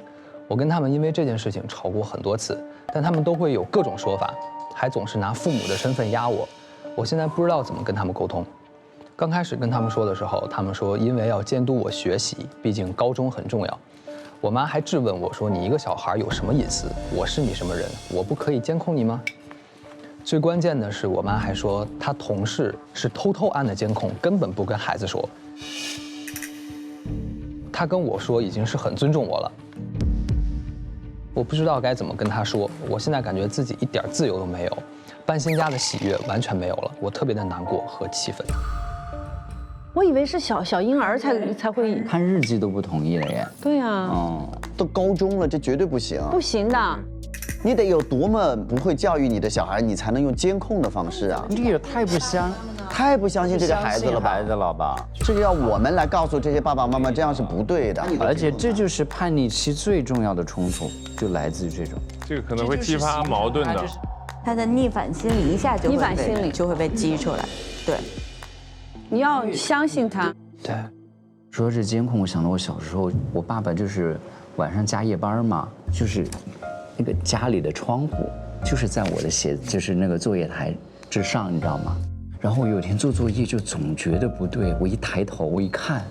我跟他们因为这件事情吵过很多次，但他们都会有各种说法，还总是拿父母的身份压我。我现在不知道怎么跟他们沟通。刚开始跟他们说的时候，他们说因为要监督我学习，毕竟高中很重要。我妈还质问我说：“你一个小孩有什么隐私？我是你什么人？我不可以监控你吗？”最关键的是，我妈还说她同事是偷偷安的监控，根本不跟孩子说。她跟我说已经是很尊重我了，我不知道该怎么跟她说。我现在感觉自己一点自由都没有，搬新家的喜悦完全没有了，我特别的难过和气愤。我以为是小婴儿才会看日记都不同意了耶。对啊，都高中了，这绝对不行。不行的。你得有多么不会教育你的小孩，你才能用监控的方式啊！你这也太不相信这个孩子了吧？这个要我们来告诉这些爸爸妈妈，这样是不对的。而且这就是叛逆期最重要的冲突，就来自于这种。这个可能会激发矛盾的。他的逆反心理一下就会被激出来。对，你要相信他。对，说这监控，我想到我小时候，我爸爸就是晚上加夜班嘛，就是那个家里的窗户就是在我的就是那个作业台之上，你知道吗？然后我有一天做作业就总觉得不对，我一抬头我一看，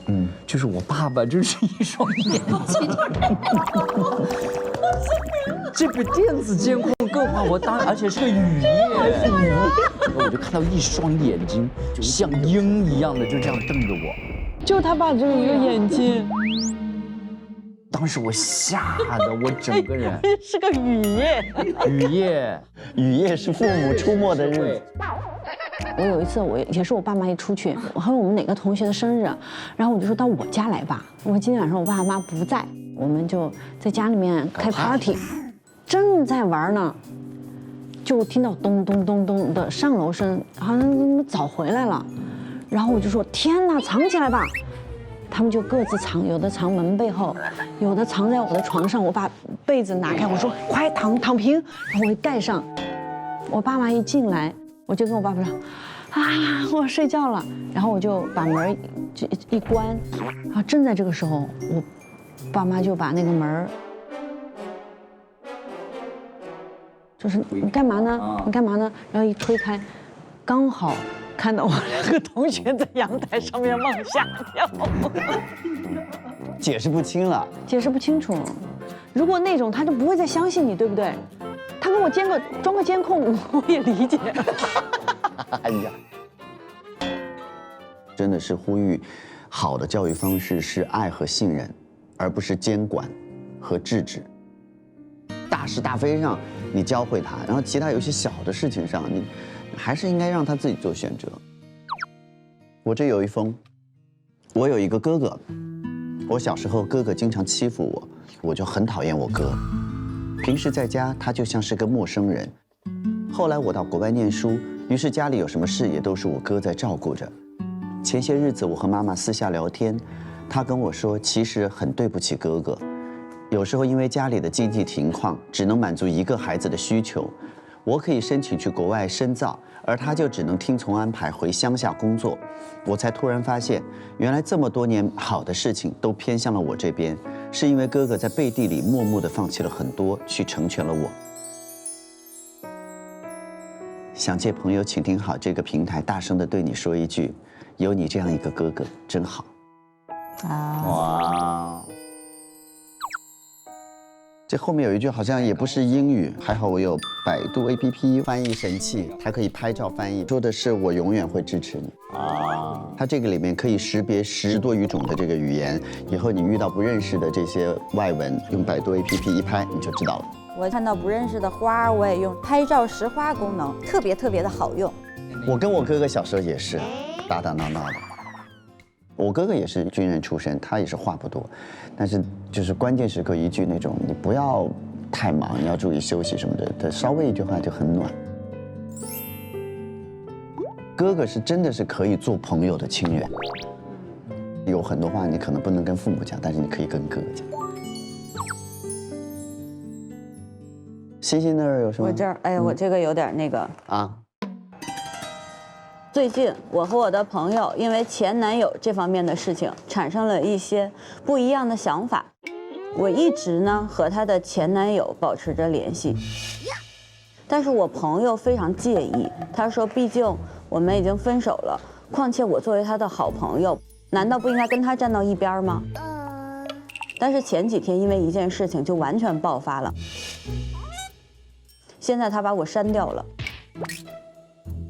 就是我爸爸真是一双眼睛。这比电子监控更怕我而且是个雨夜，我就看到一双眼睛像鹰一样的就这样瞪着我，就他爸只有一个眼睛。当时我吓得我整个人是个雨夜，雨夜是父母出没的日子。我有一次，也是我爸妈一出去，我和我们哪个同学的生日，然后我就说到我家来吧。我今天晚上我爸妈不在，我们就在家里面开 party， 正在玩呢，就听到咚咚咚咚的上楼声，好像他们早回来了。然后我就说天哪，藏起来吧。他们就各自藏，有的藏门背后，有的藏在我的床上。我把被子拿开，我说快躺平，然后我一盖上。我爸妈一进来，我就跟我爸爸说，啊，我睡觉了。然后我就把门一关，然后正在这个时候，我爸妈就把那个门，就是你干嘛呢？你干嘛呢？然后一推开，刚好看到我2个同学在阳台上面往下跳，解释不清了，解释不清楚。如果那种他就不会再相信你，对不对？他跟我装个监控，我也理解。哎呀，真的是呼吁，好的教育方式是爱和信任，而不是监管和制止。大是大非上你教会他，然后其他有些小的事情上你。还是应该让他自己做选择。我这有一封，我有一个哥哥，我小时候哥哥经常欺负我，我就很讨厌我哥。平时在家他就像是个陌生人。后来我到国外念书，于是家里有什么事也都是我哥在照顾着。前些日子我和妈妈私下聊天，他跟我说，其实很对不起哥哥，有时候因为家里的经济情况只能满足一个孩子的需求。我可以申请去国外深造，而他就只能听从安排回乡下工作。我才突然发现，原来这么多年好的事情都偏向了我这边，是因为哥哥在背地里默默地放弃了很多，去成全了我。想借朋友请听好这个平台，大声地对你说一句：有你这样一个哥哥，真好。哇！这后面有一句好像也不是英语，还好我有百度 APP 翻译神器，还可以拍照翻译，说的是我永远会支持你啊。它这个里面可以识别10多余种的这个语言，以后你遇到不认识的这些外文，用百度 APP 一拍你就知道了。我看到不认识的花，我也用拍照识花功能，特别的好用。我跟我哥哥小时候也是打打闹闹的。我哥哥也是军人出身，他也是话不多，但是就是关键时刻一句那种你不要太忙，你要注意休息什么的，他稍微一句话就很暖。哥哥是真的是可以做朋友的亲人，有很多话你可能不能跟父母讲，但是你可以跟哥哥讲。欣欣那儿有什么？我这儿，哎呀，我这个有点那个啊。最近我和我的朋友因为前男友这方面的事情产生了一些不一样的想法。我一直呢和他的前男友保持着联系，但是我朋友非常介意，他说毕竟我们已经分手了，况且我作为他的好朋友，难道不应该跟他站到一边吗？但是前几天因为一件事情就完全爆发了，现在他把我删掉了，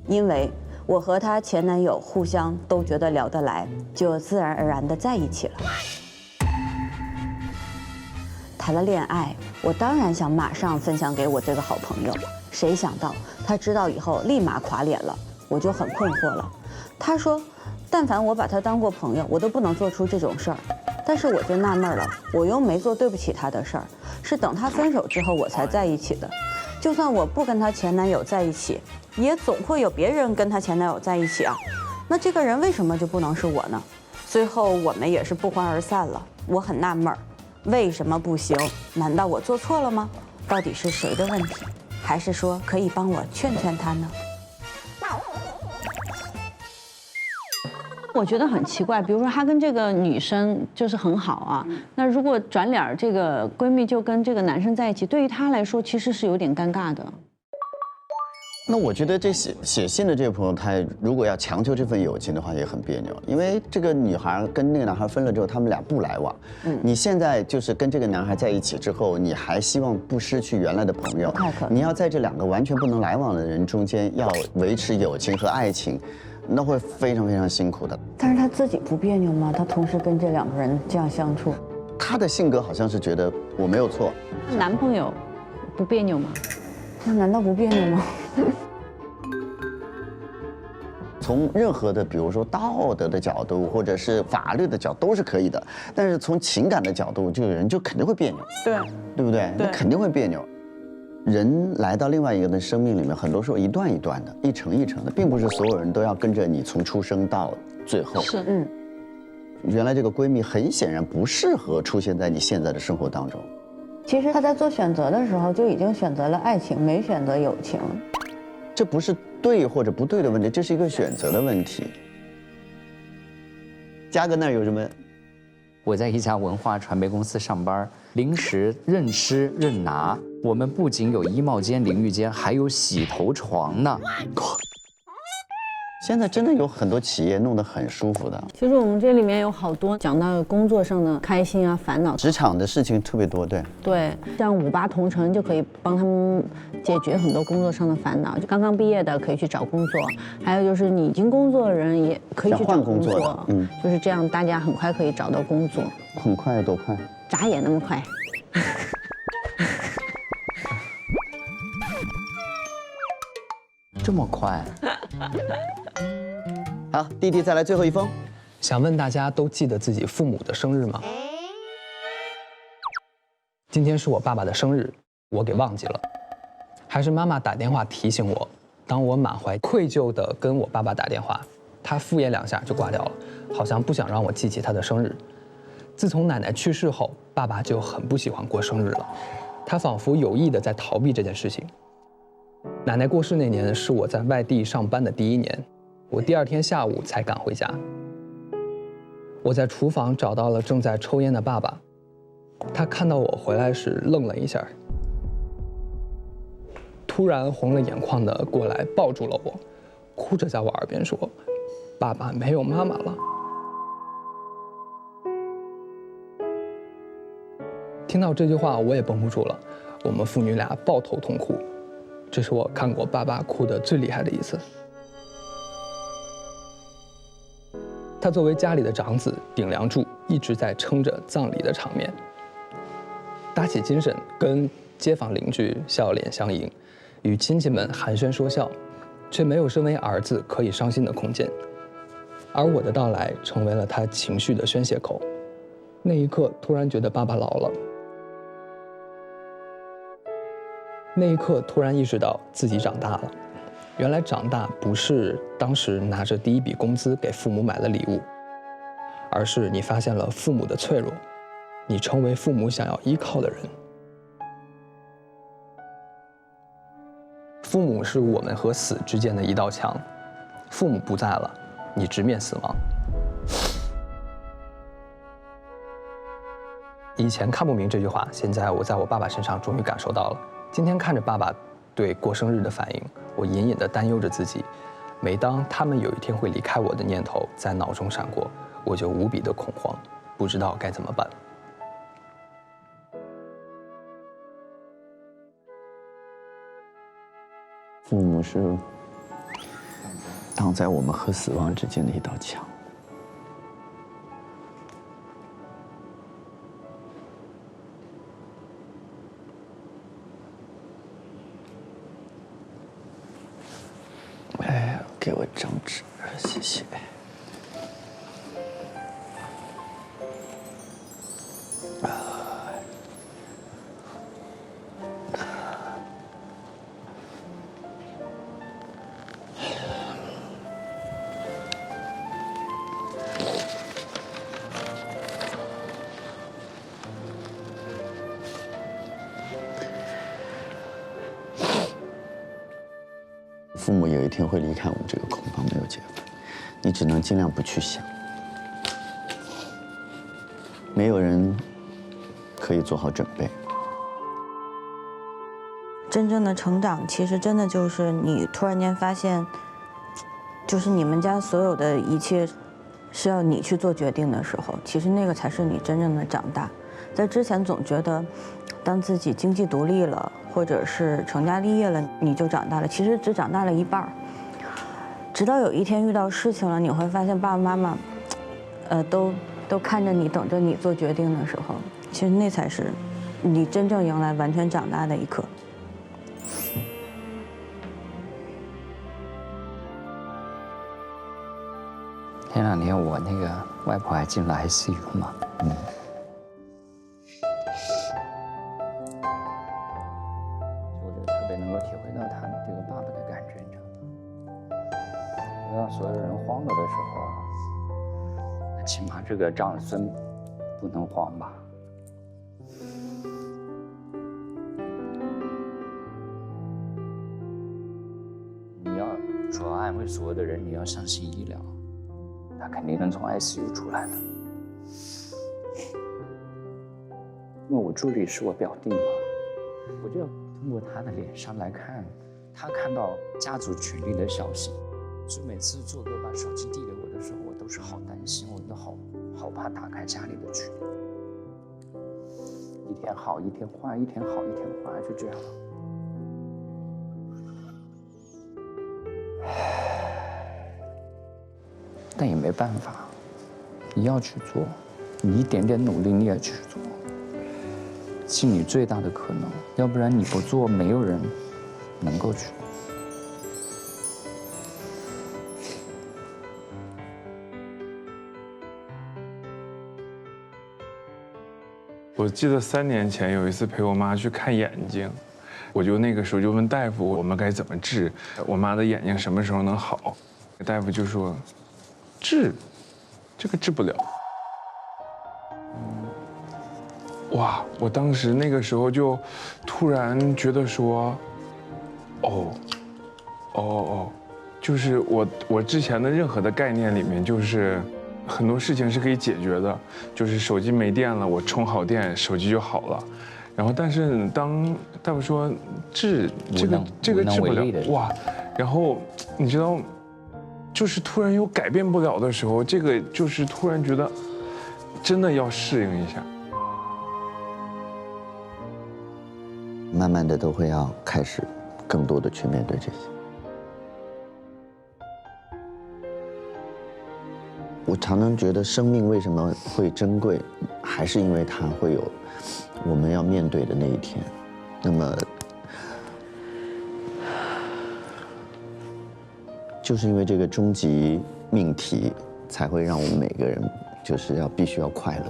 因为我和她前男友互相都觉得聊得来，就自然而然的在一起了。谈了恋爱，我当然想马上分享给我这个好朋友，谁想到他知道以后立马垮脸了，我就很困惑了。他说，但凡我把他当过朋友，我都不能做出这种事儿。但是我就纳闷了，我又没做对不起他的事儿，是等他分手之后我才在一起的。就算我不跟她前男友在一起，也总会有别人跟她前男友在一起啊。那这个人为什么就不能是我呢？最后我们也是不欢而散了。我很纳闷，为什么不行？难道我做错了吗？到底是谁的问题？还是说可以帮我劝劝他呢？我觉得很奇怪，比如说她跟这个女生就是很好啊，那如果转脸这个闺蜜就跟这个男生在一起，对于她来说其实是有点尴尬的。那我觉得这写信的这个朋友，他如果要强求这份友情的话，也很别扭，因为这个女孩跟那个男孩分了之后，他们俩不来往。你现在就是跟这个男孩在一起之后，你还希望不失去原来的朋友，你要在这2个完全不能来往的人中间要维持友情和爱情，那会非常非常辛苦的。但是他自己不别扭吗？他同时跟这2个人这样相处，他的性格好像是觉得我没有错。男朋友不别扭吗？那难道不别扭吗？从任何的，比如说道德的角度，或者是法律的角度都是可以的，但是从情感的角度，这个人就肯定会别扭，对不对？那肯定会别扭。人来到另外一个人的生命里面，很多时候一段一段的，一程一程的，并不是所有人都要跟着你从出生到最后。是，原来这个闺蜜很显然不适合出现在你现在的生活当中。其实他在做选择的时候就已经选择了爱情，没选择友情。这不是对或者不对的问题，这是一个选择的问题。嘉哥那儿有什么？我在一家文化传媒公司上班，临时任吃任拿。我们不仅有衣帽间、淋浴间，还有洗头床呢。现在真的有很多企业弄得很舒服的。其实我们这里面有好多讲到工作上的开心啊、烦恼，职场的事情特别多，对。对，像58同城就可以帮他们解决很多工作上的烦恼。就刚刚毕业的可以去找工作，还有就是你已经工作的人也可以去找工作。就是这样，大家很快可以找到工作。很快，多快？眨眼那么快。这么快？好，弟弟再来最后一封。想问大家都记得自己父母的生日吗？今天是我爸爸的生日，我给忘记了，还是妈妈打电话提醒我。当我满怀愧疚地跟我爸爸打电话，他敷衍2下就挂掉了，好像不想让我记起他的生日。自从奶奶去世后，爸爸就很不喜欢过生日了，他仿佛有意地在逃避这件事情。奶奶过世那年是我在外地上班的第1年，我第2天下午才赶回家。我在厨房找到了正在抽烟的爸爸，他看到我回来时愣了一下，突然红了眼眶的过来抱住了我，哭着在我耳边说：“爸爸没有妈妈了。”听到这句话我也绷不住了，我们父女俩抱头痛哭。这是我看过爸爸哭得最厉害的一次。他作为家里的长子顶梁柱，一直在撑着葬礼的场面，打起精神跟街坊邻居笑脸相迎，与亲戚们寒暄说笑，却没有身为儿子可以伤心的空间。而我的到来成为了他情绪的宣泄口。那一刻突然觉得爸爸老了，那一刻突然意识到自己长大了。原来长大不是当时拿着第1笔工资给父母买了礼物，而是你发现了父母的脆弱，你成为父母想要依靠的人。父母是我们和死之间的一道墙，父母不在了，你直面死亡。以前看不明这句话，现在我在我爸爸身上终于感受到了。今天看着爸爸对过生日的反应，我隐隐地担忧着自己。每当他们有一天会离开我的念头在脑中闪过，我就无比的恐慌，不知道该怎么办。父母是挡在我们和死亡之间的一道墙。哎，给我张纸，谢谢。父母有一天会离开我们这个空房，没有解放，你只能尽量不去想。没有人可以做好准备。真正的成长，其实真的就是你突然间发现，就是你们家所有的一切是要你去做决定的时候，其实那个才是你真正的长大。在之前总觉得，当自己经济独立了，或者是成家立业了，你就长大了，其实只长大了一半儿。直到有一天遇到事情了，你会发现爸爸妈妈，都看着你，等着你做决定的时候，其实那才是你真正迎来完全长大的一刻。前2天我那个外婆还进了 ICU 嘛，我就特别能够体会到他这个爸爸的感觉，你知道吗？当所有人慌了的时候，那起码这个长孙不能慌吧？你要说安慰所有的人，你要相信医疗。他肯定能从 ICU 出来的，因为我助理是我表弟嘛，我就要通过他的脸上来看，他看到家族群里的消息，所以每次做哥把手机递给我的时候，我都是好担心，我都好怕打开家里的群，一天好一天坏，一天好一天坏，就这样。但也没办法，你要去做，你一点点努力你也去做，尽你最大的可能，要不然你不做，没有人能够去。我记得3年前有一次陪我妈去看眼睛，我就那个时候就问大夫我们该怎么治，我妈的眼睛什么时候能好？大夫就说。这个治不了。哇！我当时那个时候就突然觉得说，就是我之前的任何的概念里面，就是很多事情是可以解决的，就是手机没电了，我充好电，手机就好了。然后，但是当大夫说这个治不了，哇！然后你知道。就是突然有改变不了的时候，这个就是突然觉得，真的要适应一下。慢慢的都会要开始，更多的去面对这些。我常常觉得生命为什么会珍贵，还是因为它会有我们要面对的那一天。那么。就是因为这个终极命题，才会让我们每个人就是必须要快乐。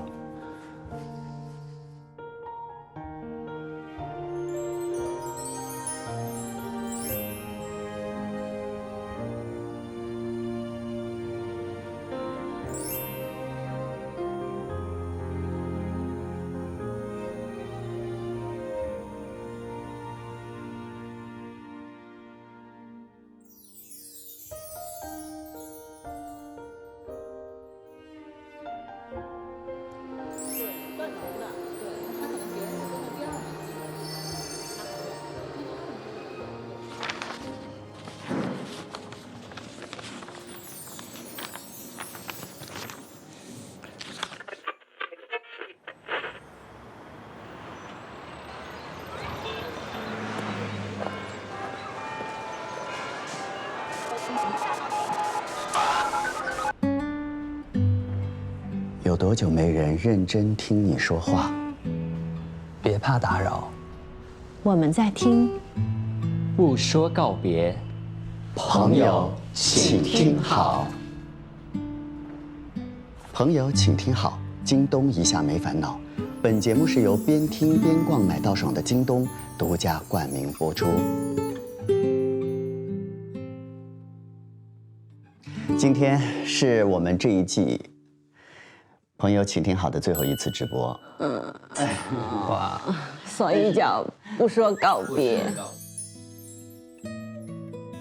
有多久没人认真听你说话？别怕打扰，我们在听。不说告别，朋友，请听好。朋友，请听好，京东一下没烦恼。本节目是由边听边逛买到爽的京东独家冠名播出。今天是我们这一季朋友请听好的最后一次直播。哇，所以叫不说告别。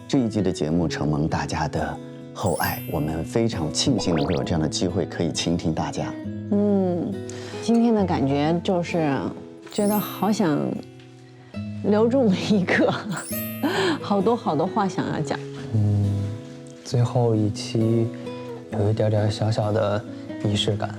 这一季的节目承蒙大家的厚爱，我们非常庆幸能够有这样的机会可以倾听大家。今天的感觉就是觉得好想留住每一刻，好多好多话想要讲。最后一期有一点点小小的仪式感。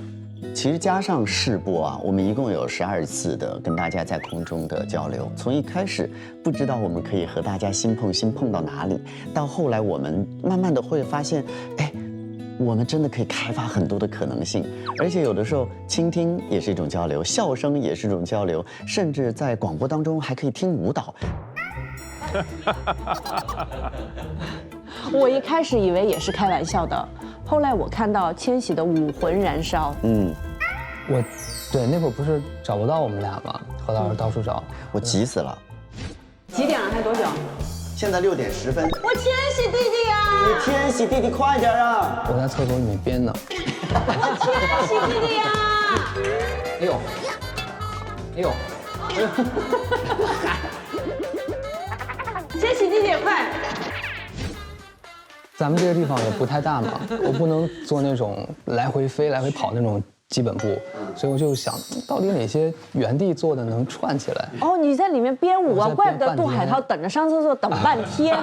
其实加上试播啊，我们一共有12次的跟大家在空中的交流。从一开始不知道我们可以和大家心碰到哪里，到后来我们慢慢的会发现，哎，我们真的可以开发很多的可能性。而且有的时候倾听也是一种交流，笑声也是一种交流，甚至在广播当中还可以听舞蹈。我一开始以为也是开玩笑的，后来我看到千玺的武魂燃烧。对，那会儿不是找不到我们俩吗？何老师到处找，我急死了。几点了？还多久？现在6点10分。我千玺弟弟啊！你天玺弟弟快点啊！我在厕所里面编呢。我千玺弟弟啊！哎呦，哎呦，千玺弟弟快！咱们这个地方也不太大嘛，我不能做那种来回飞、来回跑那种基本步，所以我就想，到底哪些原地做的能串起来？哦，你在里面编舞啊，怪不得杜海涛等着上厕所等半天。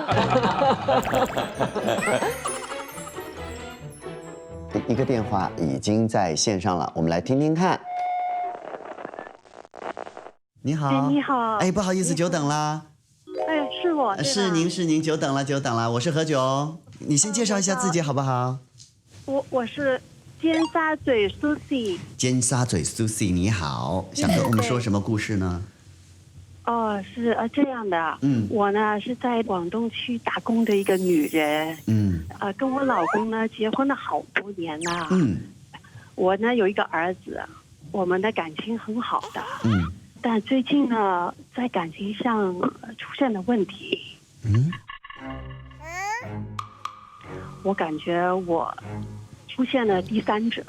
一个电话已经在线上了，我们来听听看。你好，你好，哎，不好意思，久等啦。哎，是我，是您，久等了，我是何炅。你先介绍一下自己好不好？我是尖沙咀 Susie。尖沙咀 Susie， 你好，想跟我们说什么故事呢？哦，是这样的，我呢是在广东区打工的一个女人，跟我老公呢结婚了好多年了，我呢有一个儿子，我们的感情很好的，但最近呢在感情上出现了问题，我感觉我出现了第三者。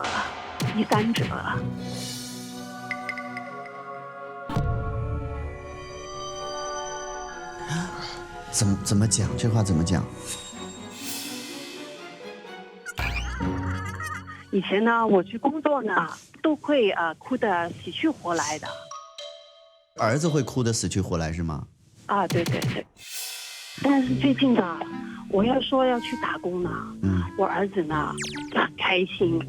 怎么讲？这话怎么讲？以前呢，我去工作呢，都会哭得死去活来的。儿子会哭得死去活来是吗？啊，对。但是最近呢，我要说要去打工呢，我儿子呢就很开心，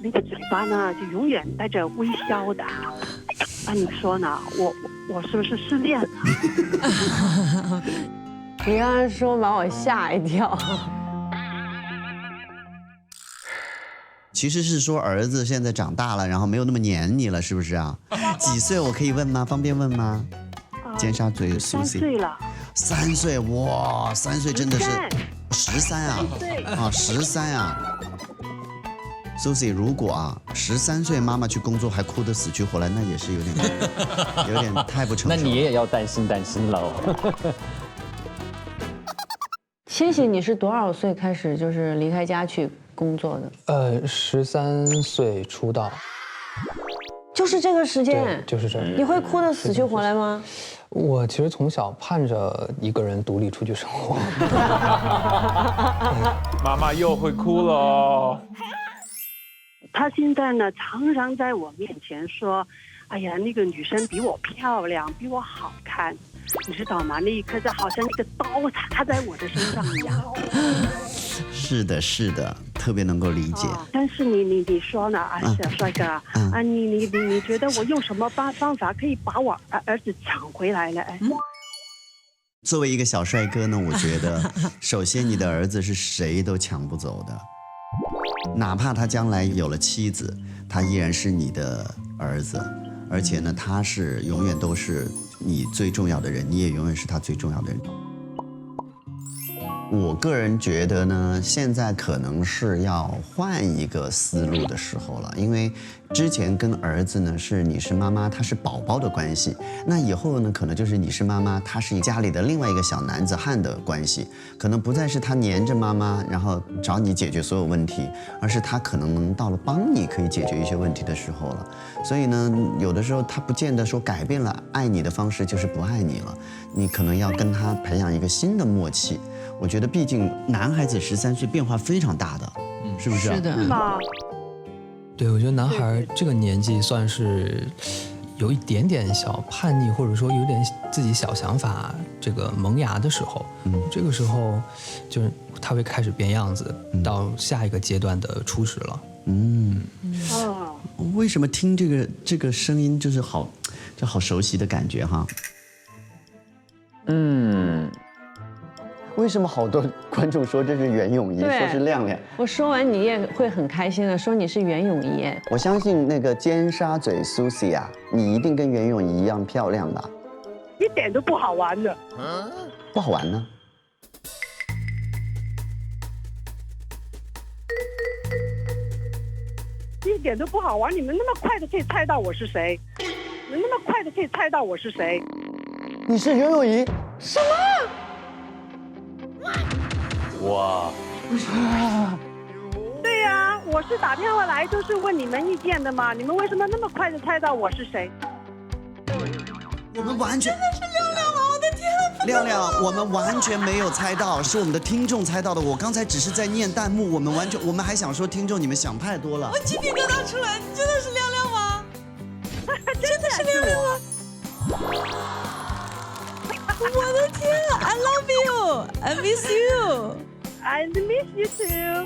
那个嘴巴呢就永远带着微笑的。你说呢？我是不是失恋了？你刚刚说把我吓一跳。其实是说儿子现在长大了，然后没有那么黏你了，是不是啊？几岁我可以问吗？方便问吗？尖沙咀苏西。3岁了。3岁，哇，3岁真的是13啊！13啊！Susie， 如果13岁妈妈去工作还哭得死去活来，那也是有点太不成熟。那你也要担心喽。千玺，你是多少岁开始就是离开家去工作的？13岁出道。就是这个时间？对，就是这样。你会哭得死去活来吗？我其实从小盼着一个人独立出去生活。妈妈又会哭了哦。他现在呢，常常在我面前说：“哎呀，那个女生比我漂亮，比我好看，你知道吗？那一刻就好像那个刀插在我的身上一样。”是的，特别能够理解。但是你说呢小帅哥你觉得我用什么方法可以把我儿子抢回来呢？作为一个小帅哥呢，我觉得首先你的儿子是谁都抢不走的，哪怕他将来有了妻子，他依然是你的儿子，而且呢，他是永远都是你最重要的人，你也永远是他最重要的人。我个人觉得呢，现在可能是要换一个思路的时候了，因为之前跟儿子呢是你是妈妈，他是宝宝的关系，那以后呢可能就是你是妈妈，他是家里的另外一个小男子汉的关系，可能不再是他黏着妈妈，然后找你解决所有问题，而是他可能到了帮你可以解决一些问题的时候了。所以呢，有的时候他不见得说改变了爱你的方式就是不爱你了，你可能要跟他培养一个新的默契。我觉得毕竟男孩子13岁变化非常大的，是不是？是的。对，我觉得男孩这个年纪算是有一点点小叛逆，或者说有点自己小想法这个萌芽的时候，这个时候就是他会开始变样子，到下一个阶段的初始了。为什么听这个声音就是好熟悉的感觉哈？为什么好多观众说这是袁咏仪，说是亮亮？我说完你也会很开心的，说你是袁咏仪。我相信那个尖沙咀 Susie 啊，你一定跟袁咏仪一样漂亮吧？一点都不好玩的。不好玩呢？一点都不好玩，你们那么快的可以猜到我是谁？你们那么快的可以猜到我是谁？你是袁咏仪？什么？哇！对呀，我是打电话来就是问你们意见的嘛，你们为什么那么快的猜到我是谁？我们完全真的是亮亮吗？我的天啊！亮亮，我们完全没有猜到，是我们的听众猜到的。我刚才只是在念弹幕，我们还想说听众你们想太多了。我鸡皮疙瘩出来，真的是亮亮吗？真的是亮亮吗？我的天啊 ！I love you, I miss you, I miss you too 。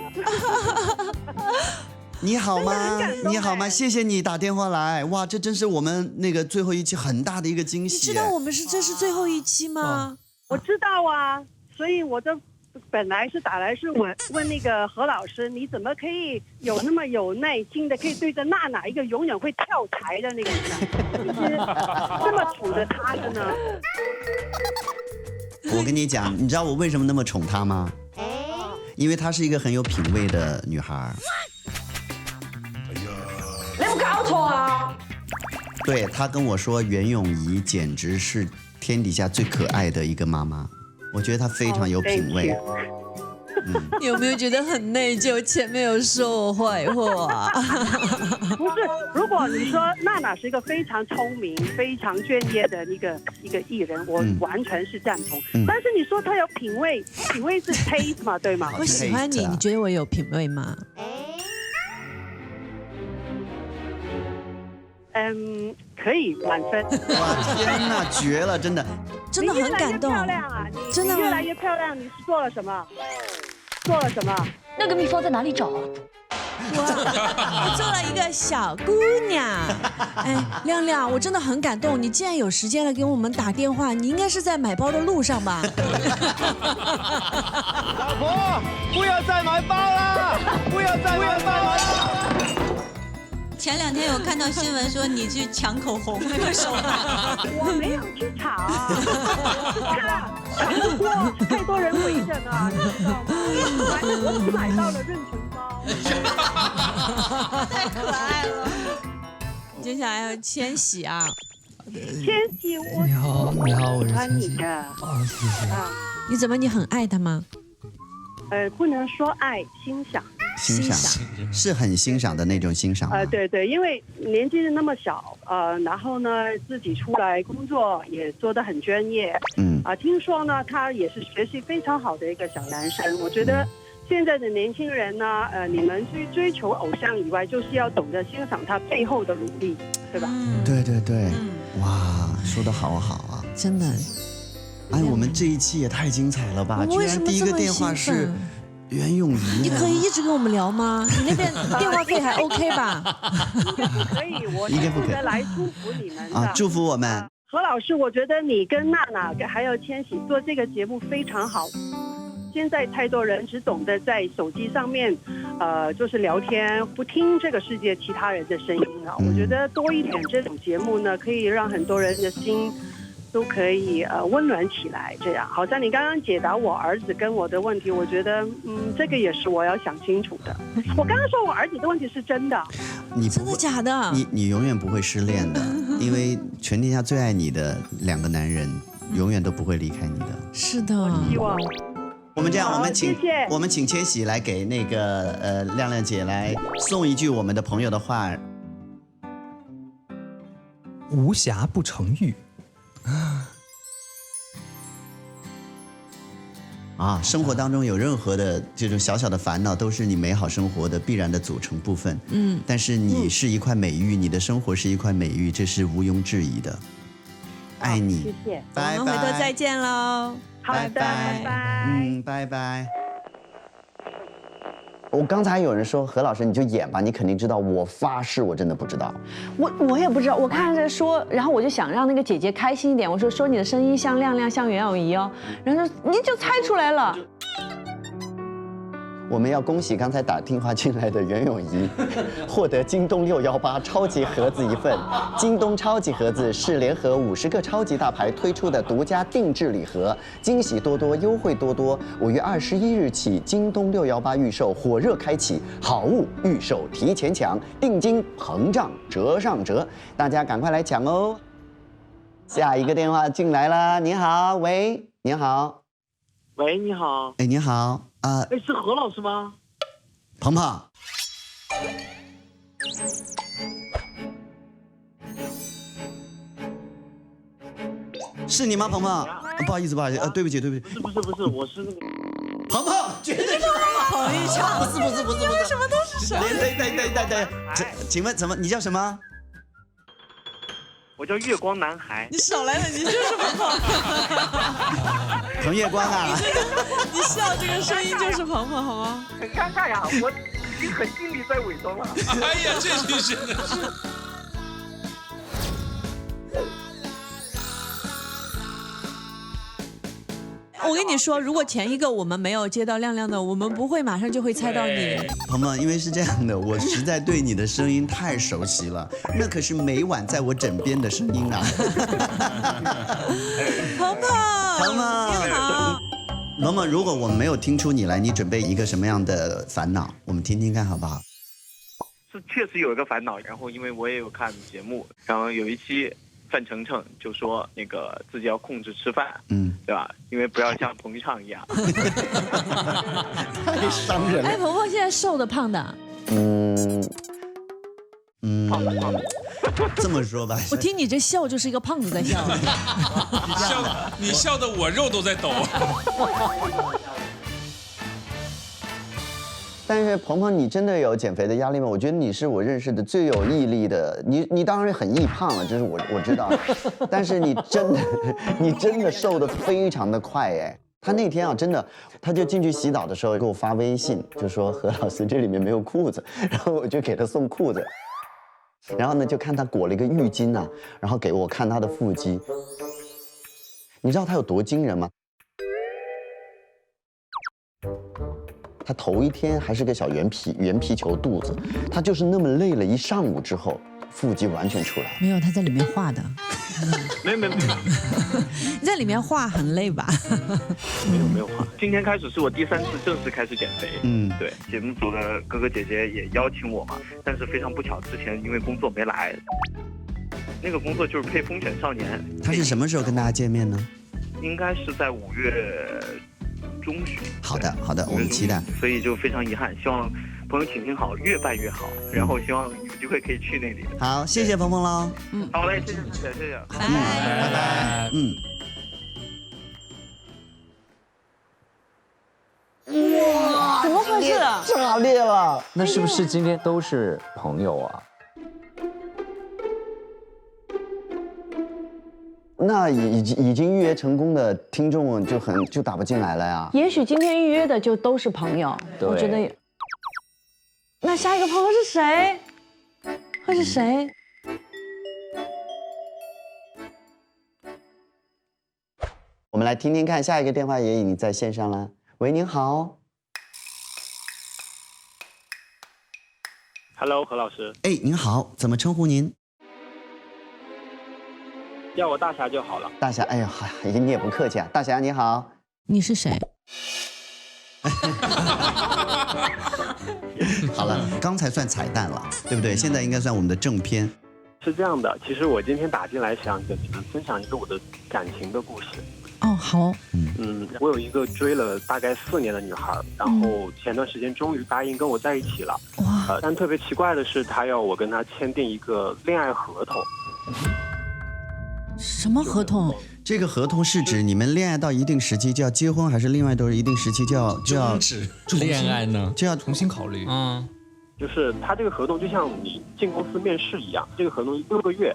你好吗？你好哎吗？谢谢你打电话来，哇，这真是我们那个最后一期很大的一个惊喜。你知道我们这是最后一期吗？我知道啊，所以我本来是打来是问那个何老师，你怎么可以有那么有耐心的，可以对着娜娜一个永远会跳台的那个人，就是这么宠着她的呢？我跟你讲，你知道我为什么那么宠她吗？因为她是一个很有品味的女孩。你有冇搞错啊？对，她跟我说袁咏仪简直是天底下最可爱的一个妈妈，我觉得她非常有品味。你有没有觉得很内疚？前面有说我坏话。不是，如果你说娜娜是一个非常聪明、非常专业的一个艺人，我完全是赞同。但是你说她有品味，品味是 taste 嘛，对吗？我喜欢你，你觉得我有品味吗？可以满分。哇，天哪，绝了，真的，真的很感动。你越来越漂亮啊！真的你越来越漂亮，你是做了什么？做了什么？那个秘方在哪里找啊？我做了一个小姑娘。哎，亮亮，我真的很感动。你既然有时间了给我们打电话，你应该是在买包的路上吧？老婆，不要再买包了，不要再买包了。前2天有看到新闻说你去抢口红那个手法，我没有去抢，抢不过，太多人围着呢，你知道吗？我只买到了妊娠包，太可爱了。接下来还有千玺啊，千玺，你好，你好，我是千玺。谢谢。你怎么你很爱他吗？不能说爱，欣赏。欣赏是很欣赏的那种欣赏。对对，因为年纪那么小，然后呢自己出来工作也做得很专业，听说呢他也是学习非常好的一个小男生。我觉得现在的年轻人呢，你们去追求偶像以外，就是要懂得欣赏他背后的努力，对吧？对对对，哇，说得好好啊，真的。哎，我们这一期也太精彩了吧！居然第一个电话是袁咏仪。你可以一直跟我们聊吗？你那边电话费还 OK 吧？可以，我是负责来祝福你们的。祝福我们。何老师，我觉得你跟娜娜还有千玺做这个节目非常好。现在太多人只懂得在手机上面，就是聊天，不听这个世界其他人的声音了。我觉得多一点这种节目呢，可以让很多人的心都可以温暖起来。这样，好像你刚刚解答我儿子跟我的问题，我觉得这个也是我要想清楚的。我刚刚说我儿子的问题是真的，真的假的？你永远不会失恋的，因为全天下最爱你的2个男人永远都不会离开你的。是的，我希望。我们这样，我们请千玺来给那个亮亮姐来送一句我们的朋友的话：无瑕不成玉。啊，生活当中有任何的这种小小的烦恼，都是你美好生活的必然的组成部分。但是你是一块美玉，你的生活是一块美玉，这是毋庸置疑的。爱你，谢谢，拜拜，我们回头再见喽。好的，拜拜。拜拜。我刚才有人说何老师你就演吧，你肯定知道。我发誓我真的不知道。我也不知道，我看着说，然后我就想让那个姐姐开心一点，我说你的声音像亮亮，像袁咏仪哦，然后你就猜出来了。我们要恭喜刚才打电话进来的袁咏仪，获得京东618超级盒子一份。京东超级盒子是联合50个超级大牌推出的独家定制礼盒，惊喜多多，优惠多多。5月21日起，京东618预售火热开启，好物预售提前抢，定金膨胀折上折，大家赶快来抢哦！下一个电话进来了，你好，喂，你好，喂，你好，哎，你好。是何老师吗？鹏鹏，是你吗？鹏鹏，不好意思，对不起。不是，我是那个鹏鹏，绝对是彭昱畅，不是，你为什么都是谁？对，请问怎么？你叫什么？我叫月光男孩。你少来了，你就是鹏鹏。彭月光啊！你笑这个声音就是鹏鹏，好吗？很尴尬呀，我已经很尽力在伪装了。哎呀，这句真的是。我跟你说，如果前一个我们没有接到亮亮的，我们不会马上就会猜到你。鹏鹏，因为是这样的，我实在对你的声音太熟悉了，那可是每晚在我枕边的声音啊。鹏鹏，你好。鹏鹏，如果我们没有听出你来，你准备一个什么样的烦恼？我们听听看好不好？是确实有一个烦恼，然后因为我也有看节目，然后有一期范丞丞就说那个自己要控制吃饭，对吧？因为不要像彭昱畅一样。太伤人了。哎，鹏鹏现在瘦的胖的？胖的。这么说吧，我听你这笑就是一个胖子在笑。你笑的我肉都在抖。但是鹏鹏，你真的有减肥的压力吗？我觉得你是我认识的最有毅力的。你当然很易胖了，这是我知道。但是你真的瘦得非常的快哎。他那天啊，真的，他就进去洗澡的时候给我发微信，就说何老师这里面没有裤子，然后我就给他送裤子。然后呢，就看他裹了一个浴巾啊，然后给我看他的腹肌。你知道他有多惊人吗？他头一天还是个小圆皮球肚子，他就是那么累了一上午之后，腹肌完全出来。没有，他在里面画的。没有。你在里面画很累吧？没有画。今天开始是我第3次正式开始减肥。对，节目组的哥哥姐姐也邀请我嘛，但是非常不巧，之前因为工作没来。那个工作就是配《风犬少年》。他是什么时候跟大家见面呢？应该是在5月中旬。好的，我们期待。所以就非常遗憾，希望朋友请听好，越办越好，然后希望有机会可以去那里。好，谢谢鹏鹏喽。好嘞，谢谢。拜拜。哇，怎么回事？炸裂了！那是不是今天都是朋友啊？那已经预约成功的听众就打不进来了呀。也许今天预约的就都是朋友，我觉得。那下一个朋友是谁？会是谁？我们来听听看，下一个电话也已经在线上了。喂，您好。Hello， 何老师。哎，您好，怎么称呼您？叫我大侠就好了。大侠，哎呀，你也不客气啊。大侠你好。你是谁？好了，刚才算彩蛋了，对不对？现在应该算我们的正片。是这样的，其实我今天打进来想跟你们分享一个我的感情的故事。哦，好。我有一个追了大概4年的女孩，然后前段时间终于答应跟我在一起了。哇！但特别奇怪的是，她要我跟她签订一个恋爱合同。什么合同？这个合同是指你们恋爱到一定时期就要结婚，还是另外都是一定时期就要终止恋爱呢？就要重新考虑。就是他这个合同就像你进公司面试一样，这个合同6个月，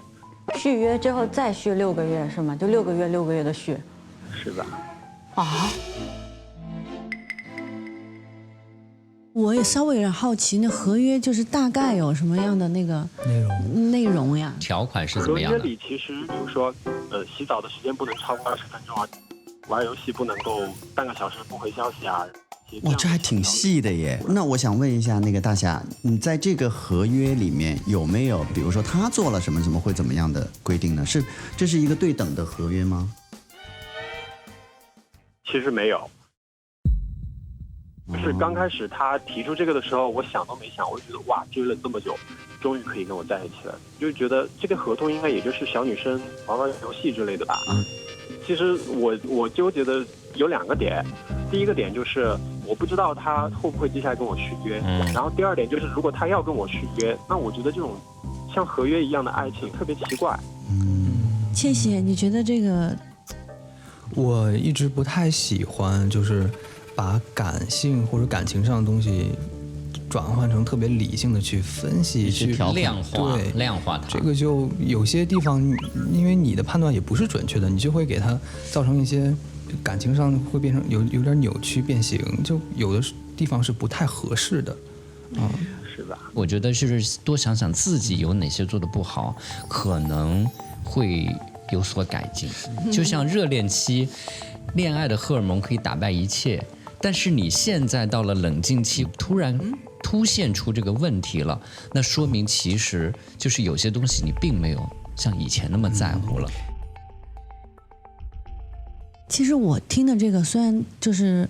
续约之后再续6个月是吗？就6个月的续。是的。啊。我也稍微有点好奇，那合约就是大概有什么样的那个内容呀？条款是怎么样的？合约里其实比如说，洗澡的时间不能超过20分钟啊，玩游戏不能够半个小时不回消息啊。哇，这还挺细的耶。那我想问一下，那个大侠，你在这个合约里面有没有，比如说他做了什么会怎么样的规定呢？这是一个对等的合约吗？其实没有。就是刚开始他提出这个的时候，我想都没想，我就觉得哇，追了这么久，终于可以跟我在一起了，就觉得这个合同应该也就是小女生玩玩游戏之类的吧。其实我纠结的有2个点，第一个点就是我不知道他会不会接下来跟我续约，然后第二点就是如果他要跟我续约，那我觉得这种像合约一样的爱情特别奇怪。倩倩，你觉得这个？我一直不太喜欢，就是把感性或者感情上的东西转换成特别理性的去分析、去量化它。这个就有些地方，因为你的判断也不是准确的，你就会给它造成一些感情上会变成有点扭曲变形，就有的地方是不太合适的。是吧？我觉得就是多想想自己有哪些做的不好，可能会有所改进。就像热恋期，恋爱的荷尔蒙可以打败一切。但是你现在到了冷静期，突然凸现出这个问题了，那说明其实就是有些东西你并没有像以前那么在乎了。其实我听的这个虽然就是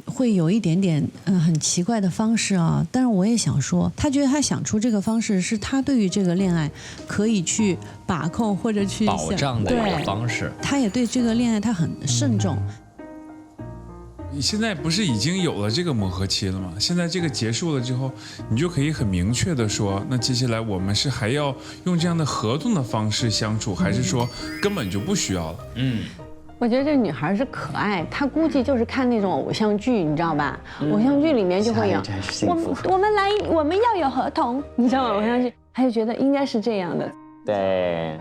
会有一点点很奇怪的方式啊，但是我也想说，他觉得他想出这个方式是他对于这个恋爱可以去把控或者去保障的一个方式，他也对这个恋爱他很慎重。你现在不是已经有了这个磨合期了吗？现在这个结束了之后，你就可以很明确的说，那接下来我们是还要用这样的合同的方式相处，还是说根本就不需要了？我觉得这女孩是可爱，她估计就是看那种偶像剧，你知道吧？偶像剧里面就会有我们要有合同，你知道吗？偶像剧，她就觉得应该是这样的。对。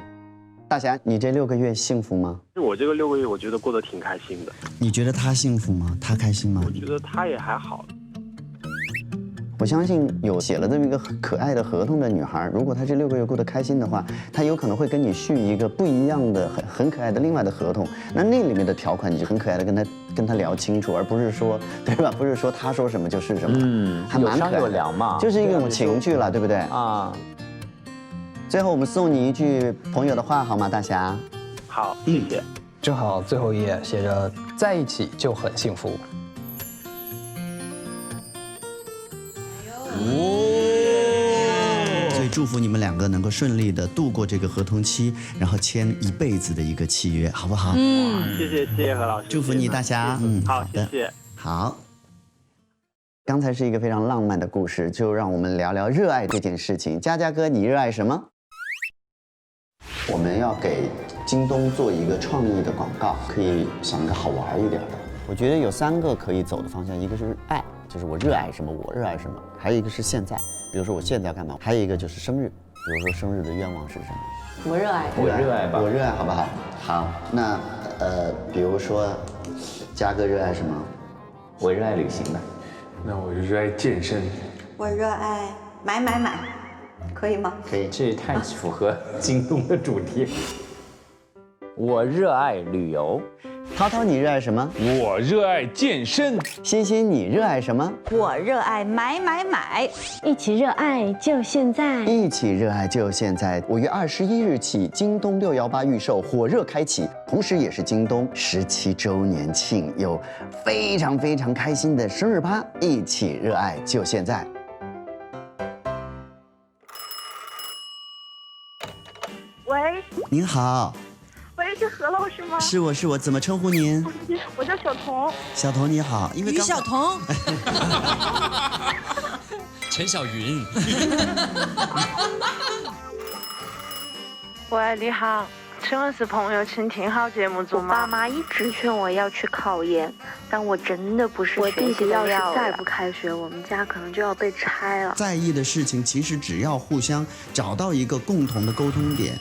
大侠，你这6个月幸福吗？我这个6个月，我觉得过得挺开心的。你觉得他幸福吗？他开心吗？我觉得他也还好。我相信有写了这么一个可爱的合同的女孩，如果她这6个月过得开心的话，她有可能会跟你续一个不一样的很可爱的另外的合同。那里面的条款你就很可爱的跟他聊清楚，而不是说对吧？不是说他说什么就是什么。还蛮可爱的，有商有量嘛，就是一种情趣了，对不对？最后我们送你一句朋友的话好吗，大侠？好，谢谢。正好最后一页写着在一起就很幸福。所以祝福你们2个能够顺利的度过这个合同期，然后签一辈子的一个契约，好不好？谢谢何老师，祝福你大侠。好，谢谢。好。刚才是一个非常浪漫的故事，就让我们聊聊热爱这件事情。佳佳哥，你热爱什么？我们要给京东做一个创意的广告，可以想一个好玩一点的。我觉得有3个可以走的方向，一个是爱，就是我热爱什么，我热爱什么；还有一个是现在，比如说我现在要干嘛；还有一个就是生日，比如说生日的愿望是什么？我热爱，我热爱吧，我热爱，好不好？好，那比如说佳哥热爱什么？我热爱旅行的。那我就热爱健身。我热爱买，可以吗？可以，这也太符合京东的主题。我热爱旅游。涛涛，你热爱什么？我热爱健身。欣欣，你热爱什么？我热爱买，一起热爱就现在，一起热爱就现在。5月21日起，京东618预售火热开启，同时也是京东17周年庆，有非常非常开心的生日趴，一起热爱就现在。喂，您好。喂，是何老师吗？是我，怎么称呼您？我叫小童。小童你好，因为于小童。陈小云。喂，你好。请问是朋友请听好节目组吗？我爸妈一直劝我要去考研，但我真的不是学习的料。我弟弟要是再不开学，我们家可能就要被拆了。在意的事情，其实只要互相找到一个共同的沟通点，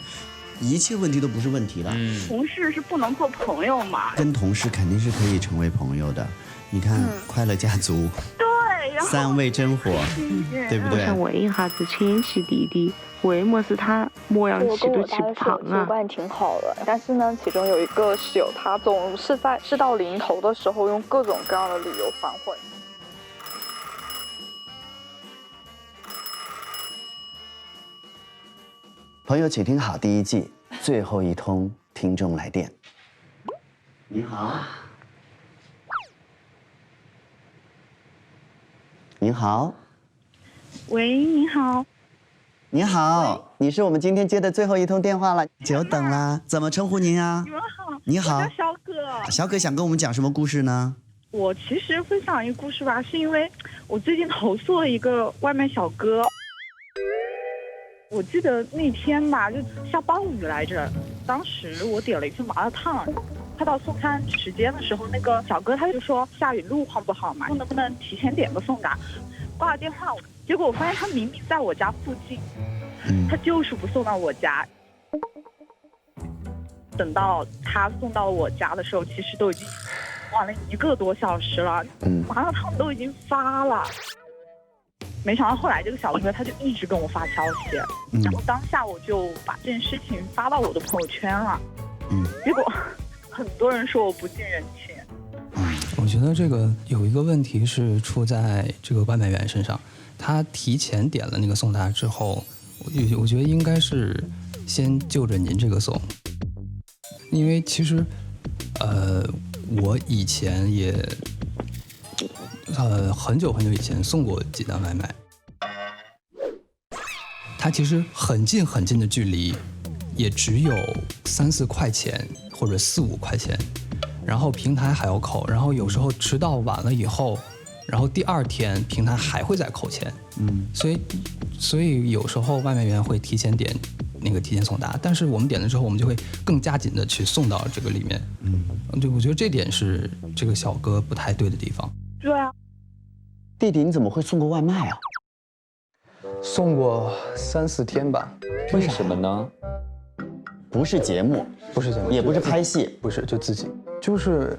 一切问题都不是问题了。同事是不能做朋友嘛？跟同事肯定是可以成为朋友的。你看，快乐家族，对，然后三味真火，对不对？我想问一下子千玺弟弟，为么是他模样起都起不胖啊？伙伴挺好的，但是呢，其中有一个室友，他总是在事到临头的时候用各种各样的理由反悔。朋友，请听好，第1季最后一通听众来电。你好。您好，喂，你好，你好，你是我们今天接的最后一通电话了，久等了，怎么称呼您啊？你们好，你好，我叫小葛。小葛想跟我们讲什么故事呢？我其实分享一个故事吧，是因为我最近投诉了一个外卖小哥。我记得那天吧，就下暴雨来着，当时我点了一份麻辣烫。快到送餐时间的时候，那个小哥他就说下雨路况不好嘛，能不能提前点个送达？挂了电话，结果我发现他明明在我家附近，他就是不送到我家。等到他送到我家的时候，其实都已经晚了1个多小时了，麻辣烫都已经发了。没想到后来这个小哥他就一直跟我发消息，然后当下我就把这件事情发到我的朋友圈了，结果很多人说我不近人情。我觉得这个有一个问题是出在这个外卖员身上，他提前点了那个送达之后，我觉得应该是先就着您这个送，因为其实我以前也很久以前送过几单外卖，它其实很近的距离，也只有3、4块钱或者4、5块钱，然后平台还要扣，然后有时候迟到晚了以后，然后第2天平台还会再扣钱，所以有时候外卖员会提前点那个提前送达，但是我们点了之后，我们就会更加紧的去送到这个里面，对，我觉得这点是这个小哥不太对的地方。对啊，弟弟你怎么会送过外卖啊？送过3、4天吧。为什么呢？不是节目，不是节目，也不是拍戏，不是，就自己，就是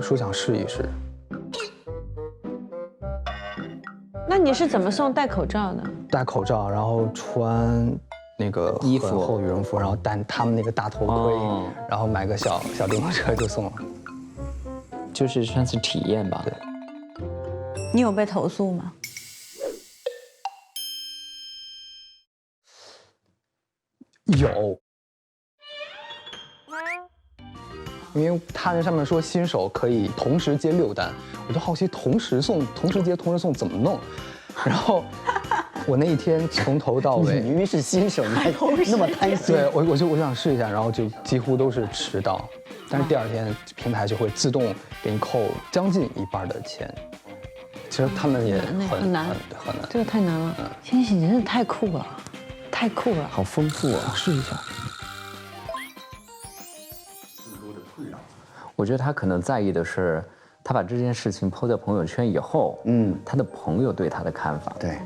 说想试一试。那你是怎么送？戴口罩的？戴口罩，然后穿那个衣服、厚羽绒服，然后戴他们那个大头盔，然后买个小电动车就送了。就是算是体验吧。对。你有被投诉吗？有，因为他那上面说新手可以同时接6单，我就好奇同时接同时送怎么弄，然后我那一天从头到尾，你明明是新手，你还那么贪心。对，我想试一下，然后就几乎都是迟到，但是第2天平台就会自动给你扣将近1半的钱。其实他们也很难，这个太难了。千玺真是太酷了，太酷了，好丰富啊！试一下。我觉得他可能在意的是，他把这件事情抛在朋友圈以后，他的朋友对他的看法。对，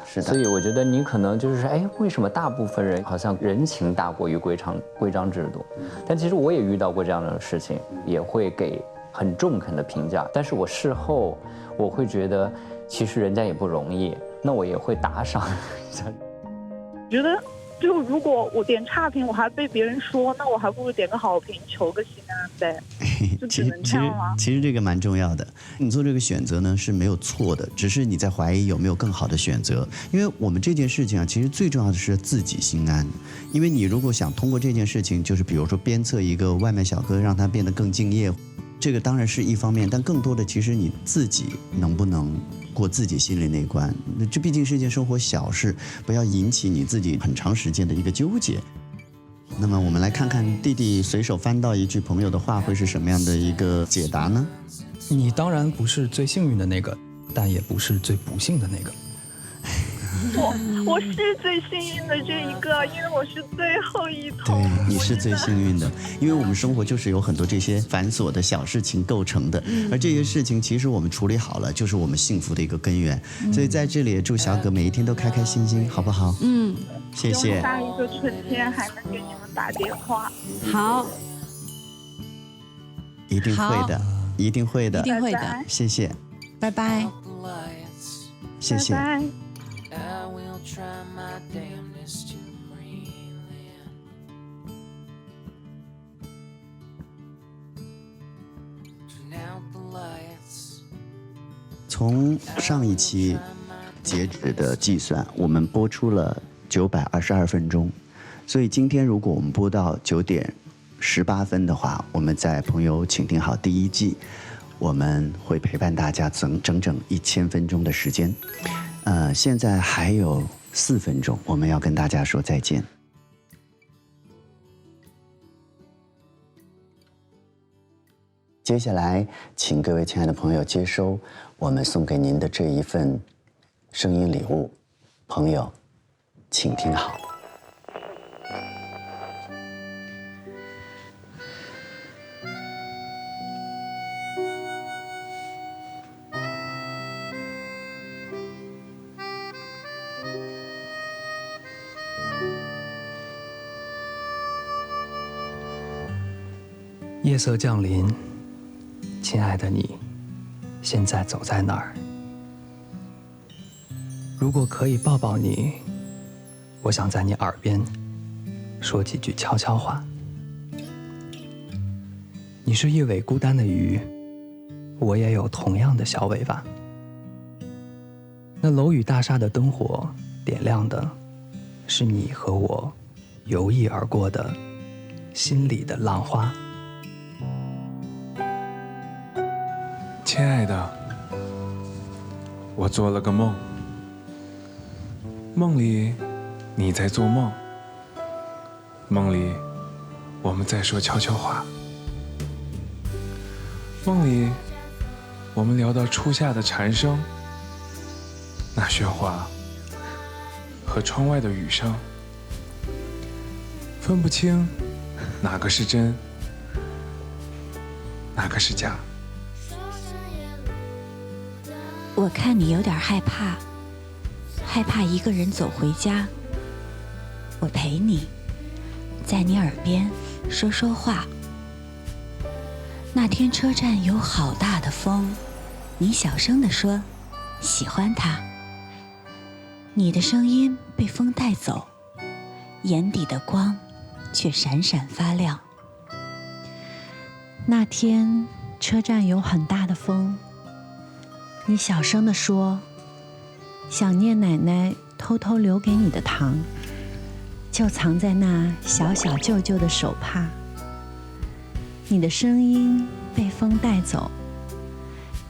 是的。所以我觉得你可能就是说，哎，为什么大部分人好像人情大过于规章制度？但其实我也遇到过这样的事情，也会给很中肯的评价。但是我事后我会觉得，其实人家也不容易，那我也会打赏一下。觉得就如果我点差评，我还被别人说，那我还不如点个好评，求个心安呗。就只能这样吗？其实这个蛮重要的。你做这个选择呢是没有错的，只是你在怀疑有没有更好的选择。因为我们这件事情啊，其实最重要的是自己心安。因为你如果想通过这件事情，就是比如说鞭策一个外卖小哥，让他变得更敬业，这个当然是一方面，但更多的其实你自己能不能过自己心里那关，这毕竟是一件生活小事，不要引起你自己很长时间的一个纠结。那么我们来看看弟弟随手翻到一句朋友的话会是什么样的一个解答呢？你当然不是最幸运的那个，但也不是最不幸的那个。我是最幸运的这一个，因为我是最后一桶。对，你是最幸运的，因为我们生活就是由很多这些繁琐的小事情构成的，而这些事情其实我们处理好了，就是我们幸福的一个根源。所以在这里也祝小葛每一天都开开心心，好不好？谢谢。下一个春天还能给你们打电话。好，一定会的，一定会的，一定会的。谢谢，拜拜，谢谢。拜拜。从上一期截止的计算，我们播出了922分钟，所以今天如果我们播到9点18分的话，我们在朋友请听好第一季，我们会陪伴大家整整1000分钟的时间。现在还有4分钟，我们要跟大家说再见。接下来，请各位亲爱的朋友接收我们送给您的这一份声音礼物。朋友，请听好。夜色降临，亲爱的你，现在走在哪儿？如果可以抱抱你，我想在你耳边说几句悄悄话。你是一尾孤单的鱼，我也有同样的小尾巴。那楼宇大厦的灯火点亮的，是你和我游弋而过的心里的浪花。亲爱的，我做了个梦，梦里你在做梦，梦里我们在说悄悄话，梦里我们聊到初夏的蝉声，那喧哗和窗外的雨声，分不清哪个是真，哪个是假。我看你有点害怕，害怕一个人走回家。我陪你，在你耳边说说话。那天车站有好大的风，你小声地说喜欢它。你的声音被风带走，眼底的光却闪闪发亮。那天车站有很大的风，你小声地说想念奶奶偷偷留给你的糖，就藏在那小小旧旧的手帕。你的声音被风带走，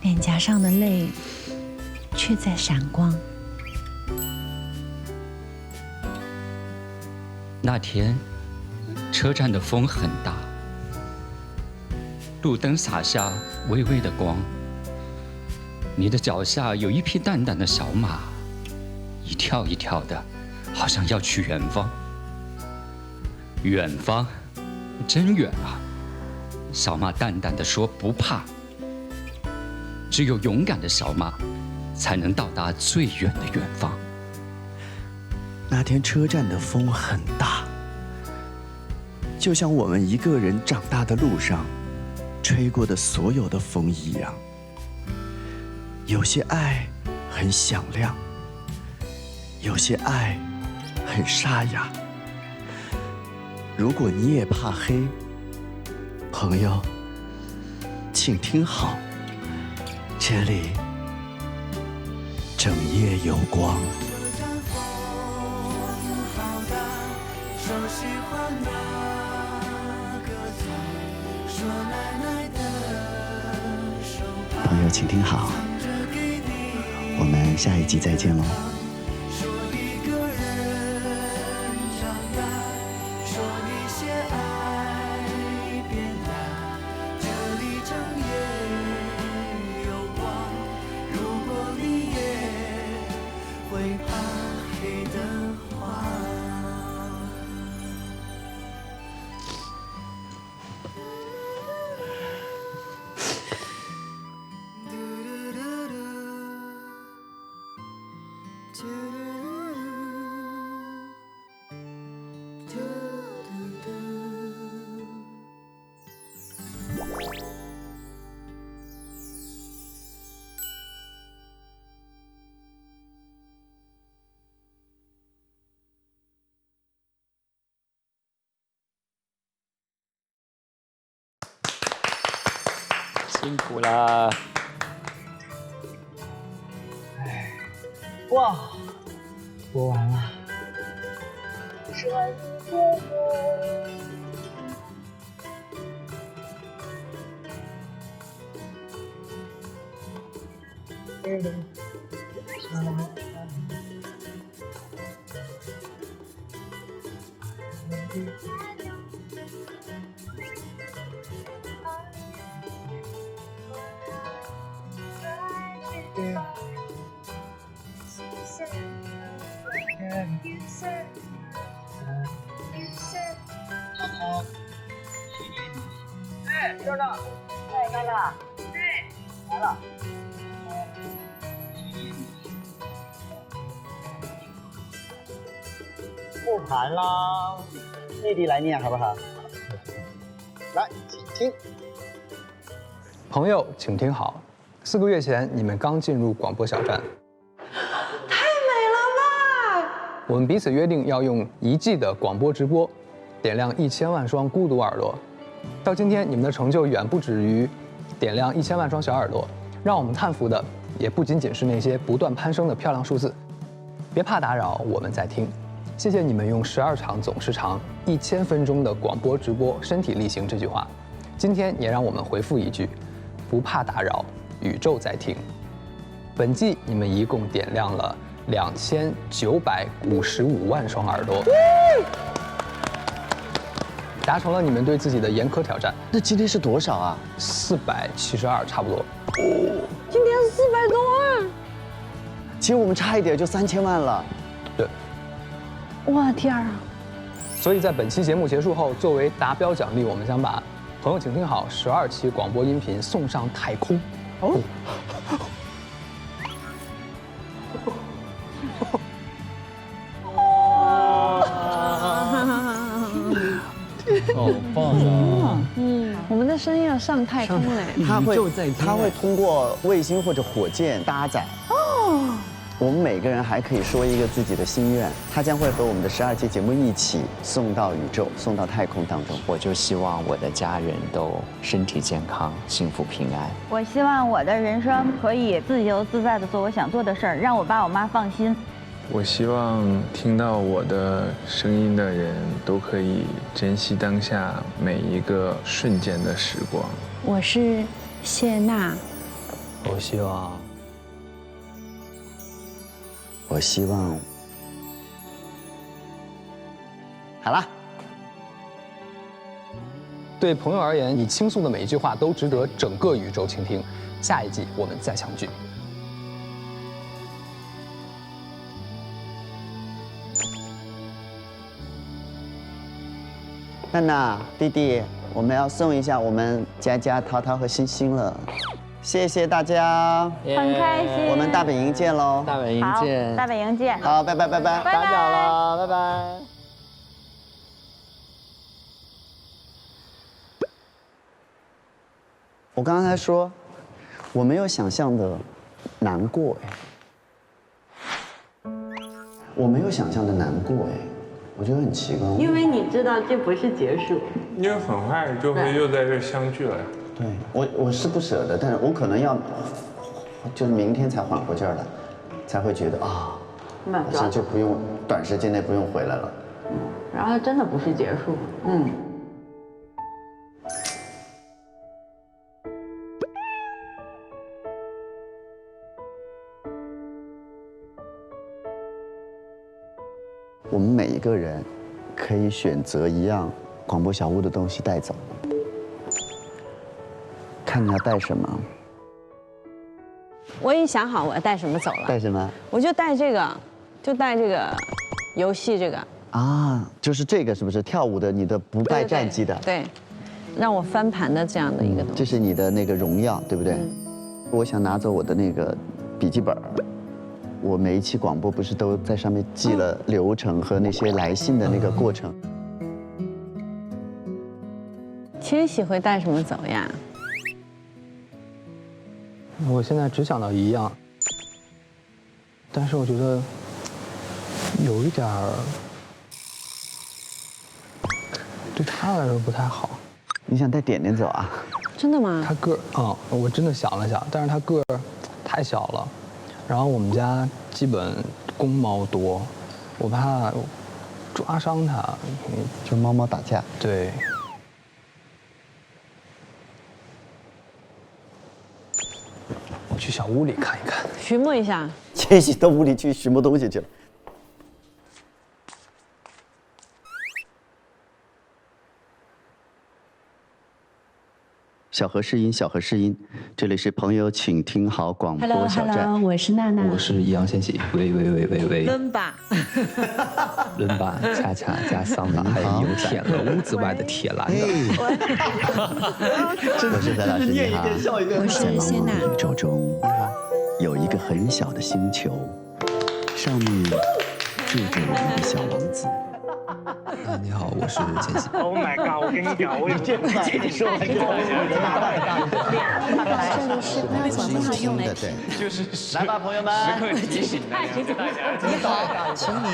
脸颊上的泪却在闪光。那天车站的风很大，路灯洒下微微的光，你的脚下有一匹淡淡的小马，一跳一跳的，好像要去远方。远方，真远啊！小马淡淡地说：“不怕。”只有勇敢的小马，才能到达最远的远方。那天车站的风很大，就像我们一个人长大的路上吹过的所有的风一样。有些爱很响亮，有些爱很沙哑。如果你也怕黑，朋友，请听好，这里整夜有光。朋友，请听好，我们下一集再见喽。会怕辛苦啦！哇，播完了。哎，校长，哎，娜娜，哎，来了。复盘啦，弟弟来念好不好？来，请听。朋友，请听好，4个月前你们刚进入广播小站，太美了吧！我们彼此约定要用1季的广播直播，点亮1000万双孤独耳朵。到今天，你们的成就远不止于点亮1000万双小耳朵，让我们叹服的也不仅仅是那些不断攀升的漂亮数字。别怕打扰，我们在听。谢谢你们用12场总时长、1000分钟的广播直播身体力行这句话。今天也让我们回复一句：不怕打扰，宇宙在听。本季你们一共点亮了2955万双耳朵。达成了你们对自己的严苛挑战。那今天是多少啊？472，差不多。今天是400多万。其实我们差一点就3000万了。对。哇天啊！所以在本期节目结束后，作为达标奖励，我们将把朋友请听好12期广播音频送上太空。哦。好棒啊！我们的声音要上太空嘞！它会通过卫星或者火箭搭载。哦。我们每个人还可以说一个自己的心愿，它将会和我们的12期节目一起送到宇宙，送到太空当中。我就希望我的家人都身体健康、幸福平安。我希望我的人生可以自由自在地做我想做的事儿，让我爸我妈放心。我希望听到我的声音的人都可以珍惜当下每一个瞬间的时光。我是谢娜。我希望，好了。对朋友而言，你倾诉的每一句话都值得整个宇宙倾听。下一季我们再相聚。娜娜，弟弟，我们要送一下我们佳佳、涛涛和星星了。谢谢大家，很开心。我们大本营见喽！大本营见，大本营见。好，拜拜拜拜，打扰了，拜拜。我刚才说，我没有想象的难过我没有想象的难过我觉得很奇怪。因为你知道这不是结束，因为很快就会又在这相聚了呀。对，我是不舍得，但是我可能要，就是明天才缓过劲儿来，才会觉得好像就不用短时间内不用回来了。然后真的不是结束，我们每一个人可以选择一样广播小屋的东西带走，看你要带什么。我已经想好我要带什么走了。带什么？我就带这个，游戏这个。啊，就是这个是不是跳舞的？你的不败战绩的。对，让我翻盘的这样的一个东西。这是你的那个荣耀，对不对？我想拿走我的那个笔记本，我每一期广播不是都在上面记了流程和那些来信的那个过程。千玺会带什么走呀？我现在只想到一样，但是我觉得有一点儿对他来说不太好。你想带点点走啊？真的吗？他个儿我真的想了想，但是他个儿太小了，然后我们家基本公猫多，我怕抓伤它。就猫猫打架。对。我去小屋里看一看，寻摸一下。千玺到屋里去寻摸东西去了。小何试音，小何试音，这里是朋友，请听好广播小站。Hello， 我是娜娜，我是易烊千玺，喂，伦巴，伦巴，恰恰加桑巴，还有铁了屋子外的铁栏的。我是翟老师，你好。我是谢娜。宇宙中有一个很小的星球，上面住着我们的小王子。你好，我是千玺。Oh my god！ 我跟你讲，我有这个跟你说，这里是朋友请好用来听，就是来吧，朋友们，时刻提醒大家。你好，请你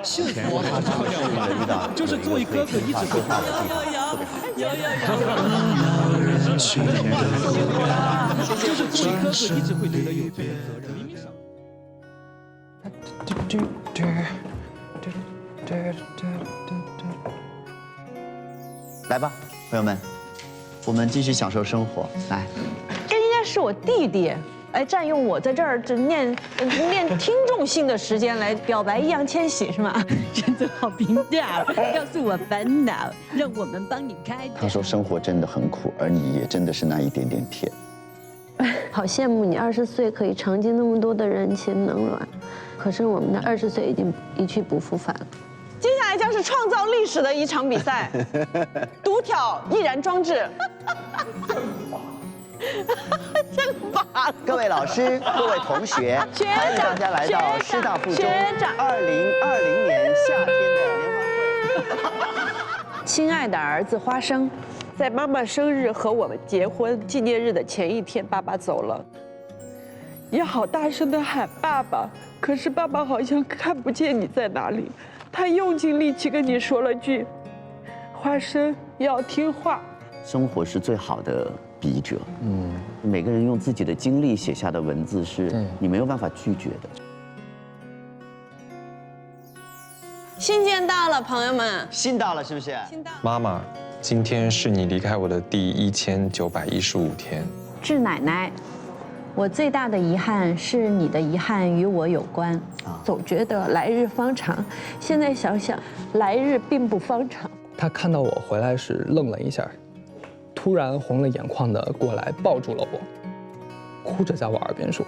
幸福好长，就是做一哥哥一直会画的地方，就是做一哥哥一直会觉得有罪的责任，明明少。来吧，朋友们，我们继续享受生活。来，这应该是我弟弟，来占用我在这儿念听众信的时间来表白易烊千玺是吗？真的好评价，告诉我烦恼，让我们帮你开导。他说生活真的很苦，而你也真的是那一点点甜。好羡慕你20岁可以尝尽那么多的人情冷暖，可是我们的20岁已经一去不复返了。接下来将是创造历史的一场比赛，独挑易燃装置。真拔！各位老师，各位同学，欢迎大家来到师大附中2020年夏天的联欢会。亲爱的儿子花生，在妈妈生日和我们结婚纪念日的前一天，爸爸走了。也好大声的喊爸爸，可是爸爸好像看不见你在哪里。他用尽力气跟你说了句：“花生要听话。”生活是最好的笔者，每个人用自己的经历写下的文字是你没有办法拒绝的。信件到了，朋友们，信到了是不是？信到了。妈妈，今天是你离开我的第1915天。致奶奶，我最大的遗憾是你的遗憾与我有关。总觉得来日方长，现在想想，来日并不方长。他看到我回来时愣了一下，突然红了眼眶的过来抱住了我，哭着在我耳边说：“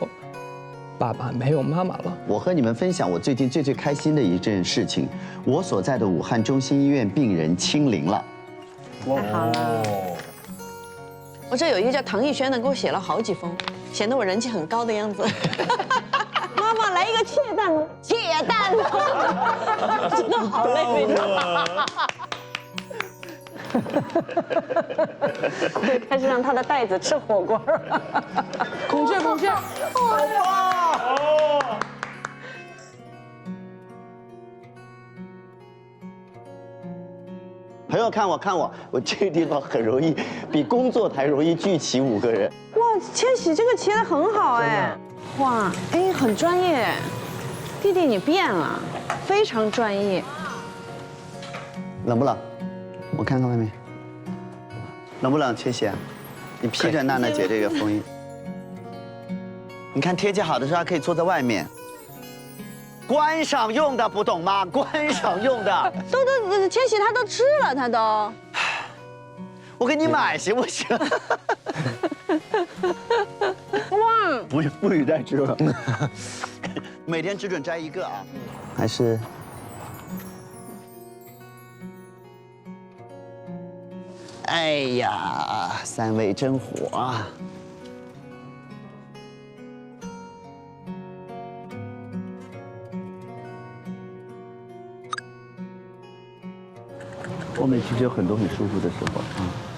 爸爸没有妈妈了。”我和你们分享我最近最开心的一件事情，我所在的武汉中心医院病人清零了。太好了！我这有一个叫唐艺轩的，给我写了好几封，显得我人气很高的样子。妈妈来一个切蛋，切蛋，真的好累，你知道吗？对，开始让他的袋子吃火锅了。孔雀，孔雀，哇！朋友看我，看我，我这个地方很容易，比工作台容易聚齐5个人。哇，千玺这个切得很好哎，哇，哎，很专业，弟弟你变了，非常专业。冷不冷？我看看外面。冷不冷，千玺？你披着娜娜姐这个风衣。你看天气好的时候还可以坐在外面。观赏用的不懂吗？观赏用的。都千玺他都吃了，他都。我给你买行不行？哇！不许再吃了。每天只准摘1个啊。还是。哎呀，3位真火啊！后面其实有很多很舒服的时候。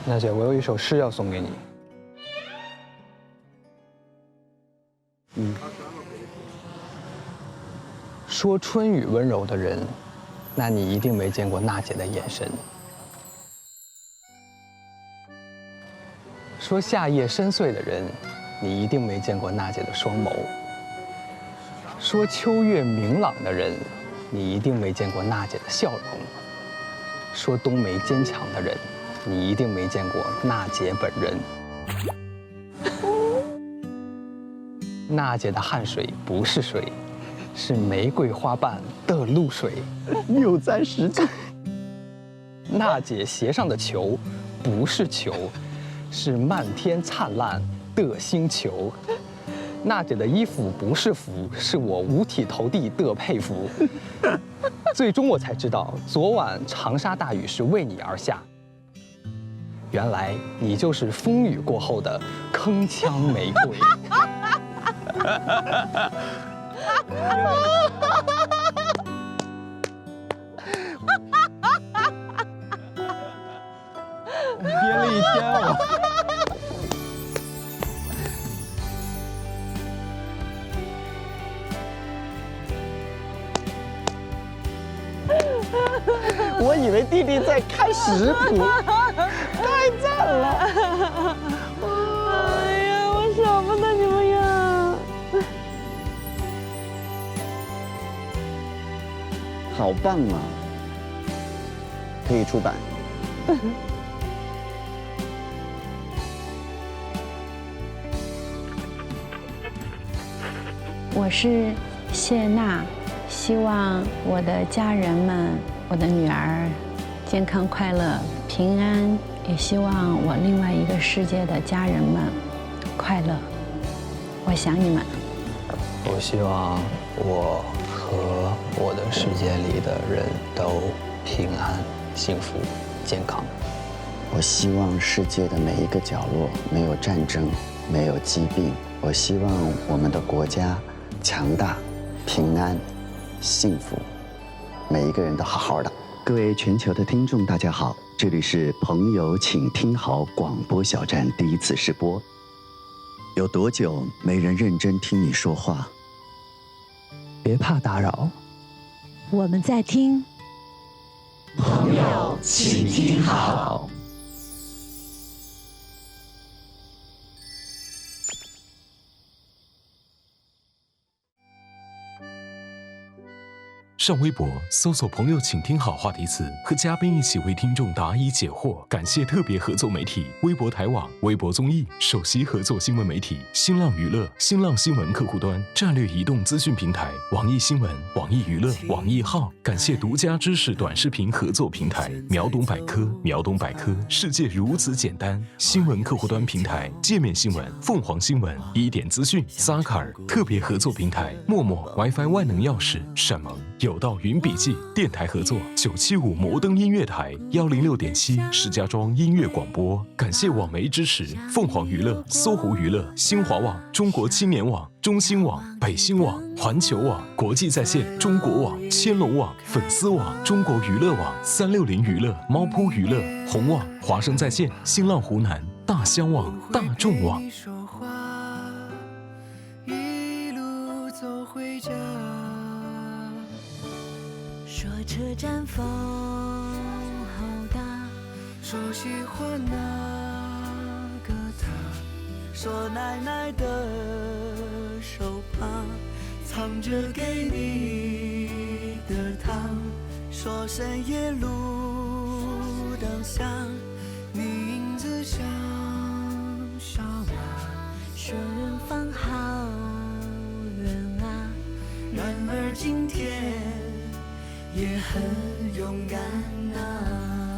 娜姐，我有一首诗要送给你。说春雨温柔的人，那你一定没见过娜姐的眼神。说夏夜深邃的人，你一定没见过娜姐的双眸。说秋月明朗的人，你一定没见过娜姐的笑容。说冬梅坚强的人，你一定没见过娜姐本人。娜姐的汗水不是水，是玫瑰花瓣的露水。又在实践。娜姐鞋上的球不是球，是漫天灿烂的星球。娜姐的衣服不是服，是我五体投地的佩服。最终我才知道，昨晚长沙大雨是为你而下。原来你就是风雨过后的铿锵玫瑰。憋了一天了。我以为弟弟在开食谱，太赞了！哎呀，我舍不得你们呀！好棒啊！可以出版。我是谢娜，希望我的家人们，我的女儿健康快乐、平安，也希望我另外一个世界的家人们快乐。我想你们。我希望我和我的世界里的人都平安、幸福、健康。我希望世界的每一个角落没有战争，没有疾病。我希望我们的国家强大、平安、幸福，每一个人都好好的。各位全球的听众，大家好，这里是朋友请听好广播小站第一次试播。有多久没人认真听你说话？别怕打扰，我们在听。朋友请听好。上微博搜索“朋友请听好”话题词，和嘉宾一起为听众答疑解惑。感谢特别合作媒体微博台网、微博综艺首席合作新闻媒体新浪娱乐、新浪新闻客户端战略移动资讯平台网易新闻、网易娱乐、网易号。感谢独家知识短视频合作平台秒懂百科。秒懂百科，世界如此简单。新闻客户端平台界面新闻、凤凰新闻、一点资讯、萨卡尔。特别合作平台陌陌 WiFi 万能钥匙、闪萌。有道云笔记。电台合作975摩登音乐台106.7石家庄音乐广播。感谢网媒支持凤凰娱乐、搜狐娱乐、新华网、中国青年网、中新网、北新网、环球网、国际在线、中国网、千龙网、粉丝网、中国娱乐网、360娱乐、猫扑娱乐、红网、华声在线、新浪湖南、大香网、大众网。一路走回家。说车站风好大，说喜欢那个他，说奶奶的手帕藏着给你的糖，说深夜路灯下你影子像沙瓦，说远方好远啊，然而今天也很勇敢啊。